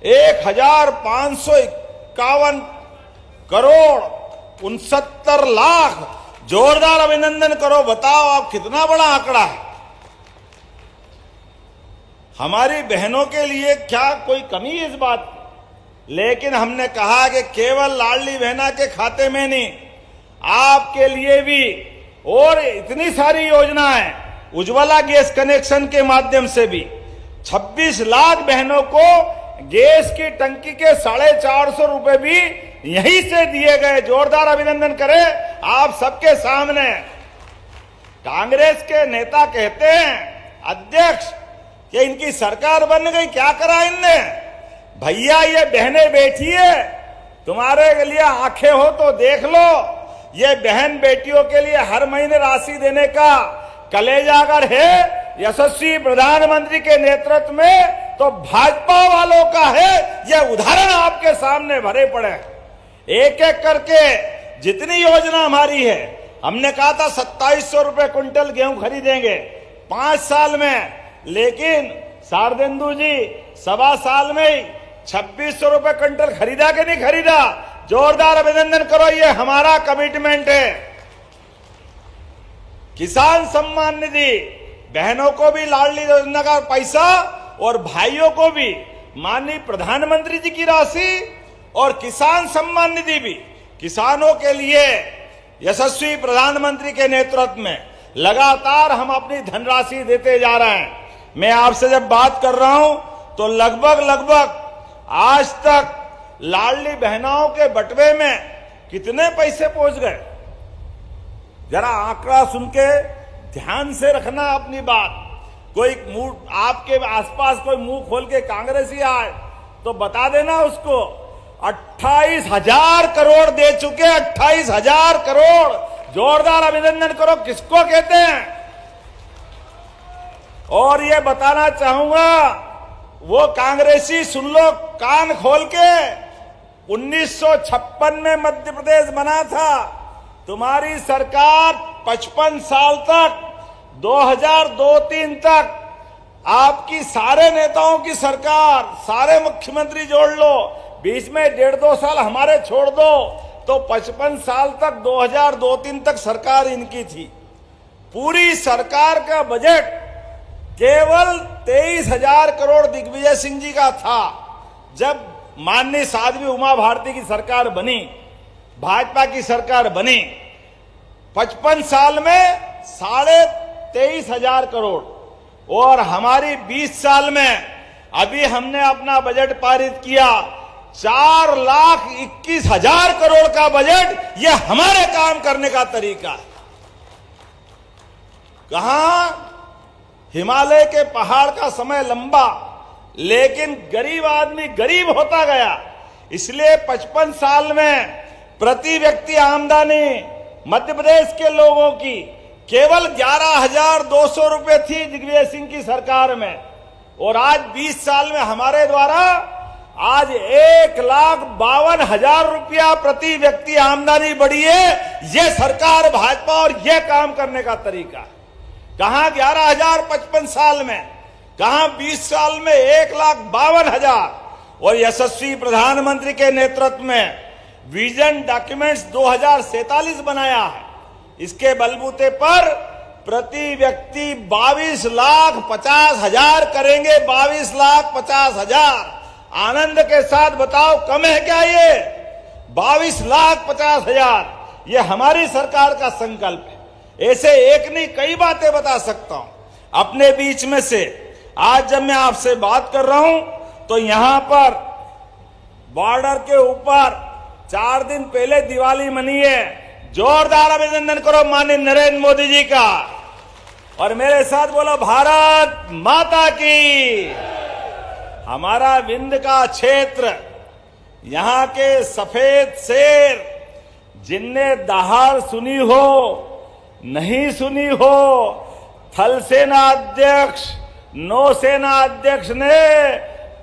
1,551 करोड़ 69 लाख। जोरदार अभिनंदन करो। बताओ आप कितना बड़ा आंकड़ा है। हमारी बहनों के लिए क्या कोई कमी है इस बात की? लेकिन हमने कहा कि केवल लाडली बहना के खाते में नहीं, आपके लिए भी और इतनी सारी योजनाएं, उज्ज्वला गैस कनेक्शन के माध्यम से भी 26 लाख बहनों को गैस की टंकी के 450 रुपए भी यहीं से दिए गए। जोरदार अभिनंदन करें आप सबके सामने। कांग्रेस के नेता कहते हैं, अध्यक्ष, कि इनकी सरकार बन गई, क्या करा इनने? भैया ये बहनें बैठी है, तुम्हारे लिए आंखें हो तो देख लो। ये बहन बेटियों के लिए हर महीने राशि देने का कलेजा अगर है यशस्वी प्रधानमंत्री के नेतृत्व में, तो भाजपा वालों का है। ये उदाहरण आपके सामने भरे पड़े। एक एक करके जितनी योजना हमारी है, हमने कहा था 2700 रुपए क्विंटल गेहूं खरीदेंगे 5 साल में, लेकिन शारदेंदु जी 1.25 साल में ही 2600 रुपए क्विंटल खरीदा कि नहीं खरीदा? जोरदार अभिनंदन करो। ये हमारा कमिटमेंट है। किसान सम्मान निधि, बहनों को भी लाडली योजना का पैसा और भाइयों को भी माननीय प्रधानमंत्री जी की राशि, और किसान सम्मान निधि भी किसानों के लिए यशस्वी प्रधानमंत्री के नेतृत्व में लगातार हम अपनी धनराशि देते जा रहे हैं। मैं आपसे जब बात कर रहा हूं तो लगभग आज तक लाडली बहनों के बटवे में कितने पैसे पहुंच गए? जरा आंकड़ा सुन के ध्यान से रखना अपनी बात। कोई मुंह आपके आसपास कोई मुंह खोल के कांग्रेसी आए तो बता देना उसको। 28,000 करोड़ दे चुके, 28,000 करोड़। जोरदार अभिनंदन करो। किसको कहते हैं? और ये बताना चाहूंगा, वो कांग्रेसी सुन लो कान खोल के, 1956 में मध्य प्रदेश बना था तुम्हारी सरकार 55 साल तक 2002-03 तक आपकी सारे नेताओं की सरकार, सारे मुख्यमंत्री जोड़ लो, बीच में 1.5-2 साल हमारे छोड़ दो, तो 55 साल तक 2002-03 तक सरकार इनकी थी। पूरी सरकार का बजट केवल 23,000 करोड़ दिग्विजय सिंह जी का था। जब माननीय साध्वी उमा भारती की सरकार बनी, भाजपा की सरकार बनी, 55 साल में 23,500 करोड़, और हमारी 20 साल में अभी हमने अपना बजट पारित किया 4,21,000 करोड़ का बजट। यह हमारे काम करने का तरीका है। कहां हिमालय के पहाड़ का समय लंबा, लेकिन गरीब आदमी गरीब होता गया। इसलिए 55 साल में प्रति व्यक्ति आमदनी मध्य प्रदेश के लोगों की केवल 11,200 रुपए थी दिग्विजय सिंह की सरकार में, और आज 20 साल में हमारे द्वारा आज 1,52,000 रुपया प्रति व्यक्ति आमदनी बढ़ी है। यह सरकार भाजपा और यह काम करने का तरीका है। कहां 11,000 55 साल में, कहां 20 साल में 1,52,000, और यशस्वी प्रधानमंत्री के नेतृत्व में विजन डॉक्यूमेंट्स 2047 बनाया है। इसके बलबूते पर प्रति व्यक्ति 22,50,000 करेंगे। 22,50,000 आनंद के साथ बताओ, कम है क्या ये? 22,50,000 ये हमारी सरकार का संकल्प है। ऐसे एक नहीं कई बातें बता सकता हूं अपने बीच में से। आज जब मैं आपसे बात कर रहा हूं तो यहां पर बॉर्डर के ऊपर 4 दिन पहले दिवाली मनी है। जोरदार अभिनंदन करो माननीय नरेंद्र मोदी जी का, और मेरे साथ बोलो भारत माता की। हमारा विंध्य का क्षेत्र, यहां के सफेद शेर, जिनने दहाड़ सुनी हो नहीं सुनी हो, थल सेना अध्यक्ष, नौसेना अध्यक्ष ने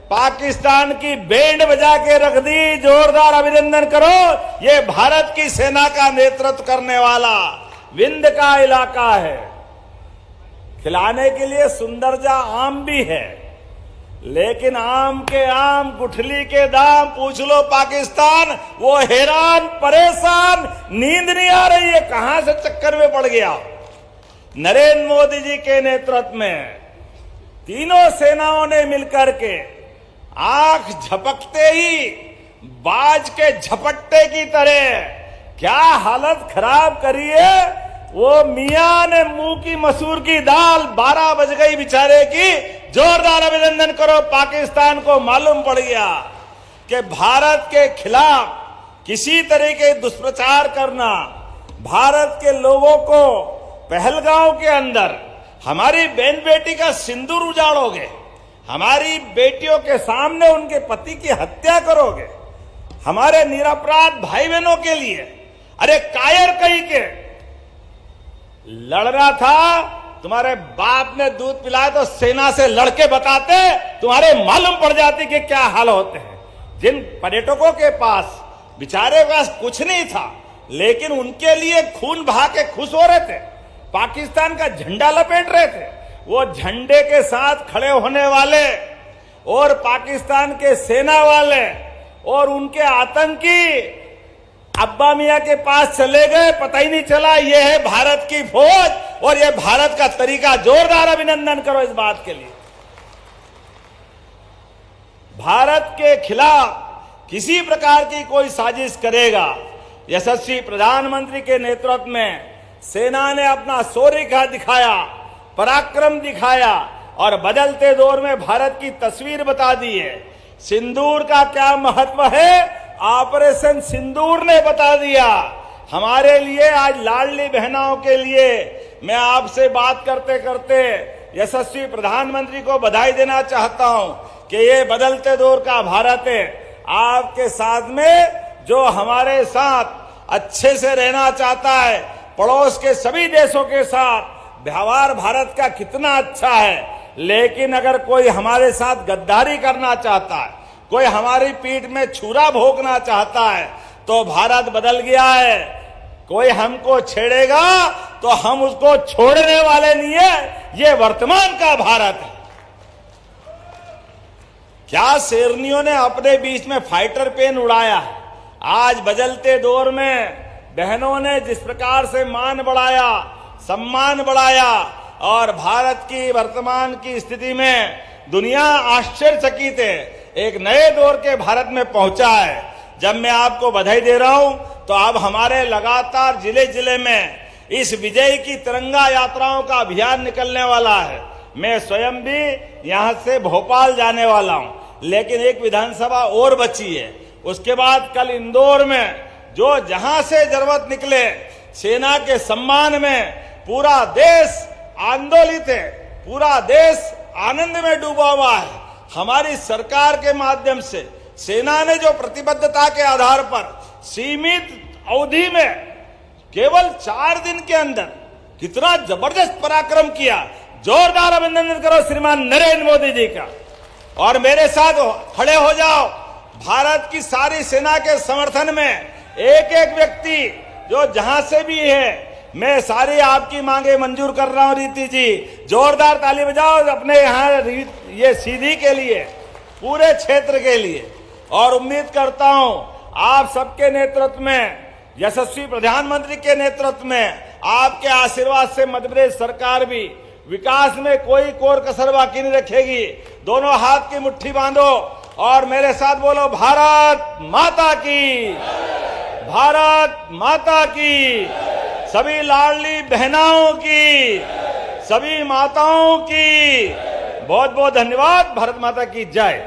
पाकिस्तान की बैंड बजा के रख दी। जोरदार अभिनंदन करो। ये भारत की सेना का नेतृत्व करने वाला विंध्य का इलाका है। खिलाने के लिए सुंदरजा आम भी है, लेकिन आम के आम, गुठली के दाम पूछ लो पाकिस्तान, वो हैरान परेशान, नींद नहीं आ रही है, कहां से चक्कर में पड़ गया। नरेंद्र मोदी जी के नेतृत्व में तीनों सेनाओं ने मिलकर के आंख झपकते ही बाज के झपट्टे की तरह क्या हालत खराब करी है। वो मियां ने मुंह की मसूर की दाल 12 बज गई बेचारे की। जोरदार अभिनंदन करो। पाकिस्तान को मालूम पड़ गया कि भारत के खिलाफ किसी तरह के दुष्प्रचार करना, भारत के लोगों को पहलगांव के अंदर हमारी बहन बेटी का सिंदूर उजाड़ोगे, हमारी बेटियों के सामने उनके पति की हत्या करोगे, हमारे निरपराध भाई बहनों के लिए। अरे कायर कहीं के लड़ रहा था, तुम्हारे बाप ने दूध पिलाया तो सेना से लड़के बताते, तुम्हारे मालूम पड़ जाती कि क्या हाल होते हैं। जिन पर्यटकों के पास बेचारे पास कुछ नहीं था, लेकिन उनके लिए खून बहा के खुश हो रहे थे, पाकिस्तान का झंडा लपेट रहे थे, वो झंडे के साथ खड़े होने वाले और पाकिस्तान के सेना वाले और उनके आतंकी अब्बा मियां के पास चले गए, पता ही नहीं चला। ये है भारत की फौज और ये भारत का तरीका। जोरदार अभिनंदन करो इस बात के लिए। भारत के खिलाफ किसी प्रकार की कोई साजिश करेगा, यशस्वी प्रधानमंत्री के नेतृत्व में सेना ने अपना शौर्य का दिखाया, पराक्रम दिखाया और बदलते दौर में भारत की तस्वीर बता दी है। सिंदूर का क्या महत्व है, ऑपरेशन सिंदूर ने बता दिया। हमारे लिए आज लाडली बहनों के लिए मैं आपसे बात करते करते यशस्वी प्रधानमंत्री को बधाई देना चाहता हूं कि ये बदलते दौर का भारत है। आपके साथ में जो हमारे साथ अच्छे से रहना चाहता है, पड़ोस के सभी देशों के साथ व्यवहार भारत का कितना अच्छा है, लेकिन अगर कोई हमारे साथ गद्दारी करना चाहता है, कोई हमारी पीठ में छुरा भोंकना चाहता है, तो भारत बदल गया है। कोई हमको छेड़ेगा तो हम उसको छोड़ने वाले नहीं है। ये वर्तमान का भारत है। क्या शेरनियों ने अपने बीच में फाइटर प्लेन उड़ाया। आज बदलते दौर में बहनों ने जिस प्रकार से मान बढ़ाया, सम्मान बढ़ाया और भारत की वर्तमान की स्थिति में दुनिया आश्चर्यचकित है, एक नए दौर के भारत में पहुंचा है। जब मैं आपको बधाई दे रहा हूं तो अब हमारे लगातार जिले जिले में इस विजय की तिरंगा यात्राओं का अभियान निकलने वाला है। मैं स्वयं भी यहां से भोपाल जाने वाला हूं, लेकिन एक विधानसभा और बची है। उसके बाद कल इंदौर में जो जहां से जरूरत निकले, सेना के सम्मान में पूरा देश आंदोलित है, पूरा देश आनंद में डूबा हुआ है। हमारी सरकार के माध्यम से सेना ने जो प्रतिबद्धता के आधार पर सीमित अवधि में केवल 4 दिन के अंदर कितना जबरदस्त पराक्रम किया। जोरदार अभिनंदन करो श्रीमान नरेंद्र मोदी जी का। और मेरे साथ खड़े हो जाओ भारत की सारी सेना के समर्थन में। एक एक व्यक्ति जो जहां से भी है, मैं सारी आपकी मांगे मंजूर कर रहा हूं। रीति जी, जोरदार ताली बजाओ अपने यहाँ ये सीधी के लिए, पूरे क्षेत्र के लिए। और उम्मीद करता हूं आप सबके नेतृत्व में, यशस्वी प्रधानमंत्री के नेतृत्व में, आपके आशीर्वाद से मध्य प्रदेश सरकार भी विकास में कोई कोर कसर बाकी नहीं रखेगी। दोनों हाथ की मुट्ठी बांधो और मेरे साथ बोलो, भारत माता की, भारत माता की। सभी लाडली बहनाओं की, सभी माताओं की बहुत बहुत धन्यवाद। भारत माता की जय।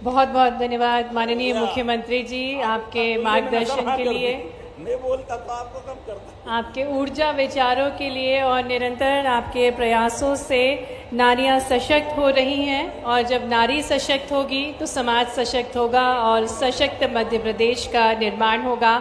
बहुत बहुत धन्यवाद माननीय मुख्यमंत्री जी, आपके मार्गदर्शन के लिए, नहीं बोलता तो आपको कम करता, आपके ऊर्जा विचारों के लिए और निरंतर आपके प्रयासों से नारियां सशक्त हो रही हैं। और जब नारी सशक्त होगी तो समाज सशक्त होगा और सशक्त मध्य प्रदेश का निर्माण होगा।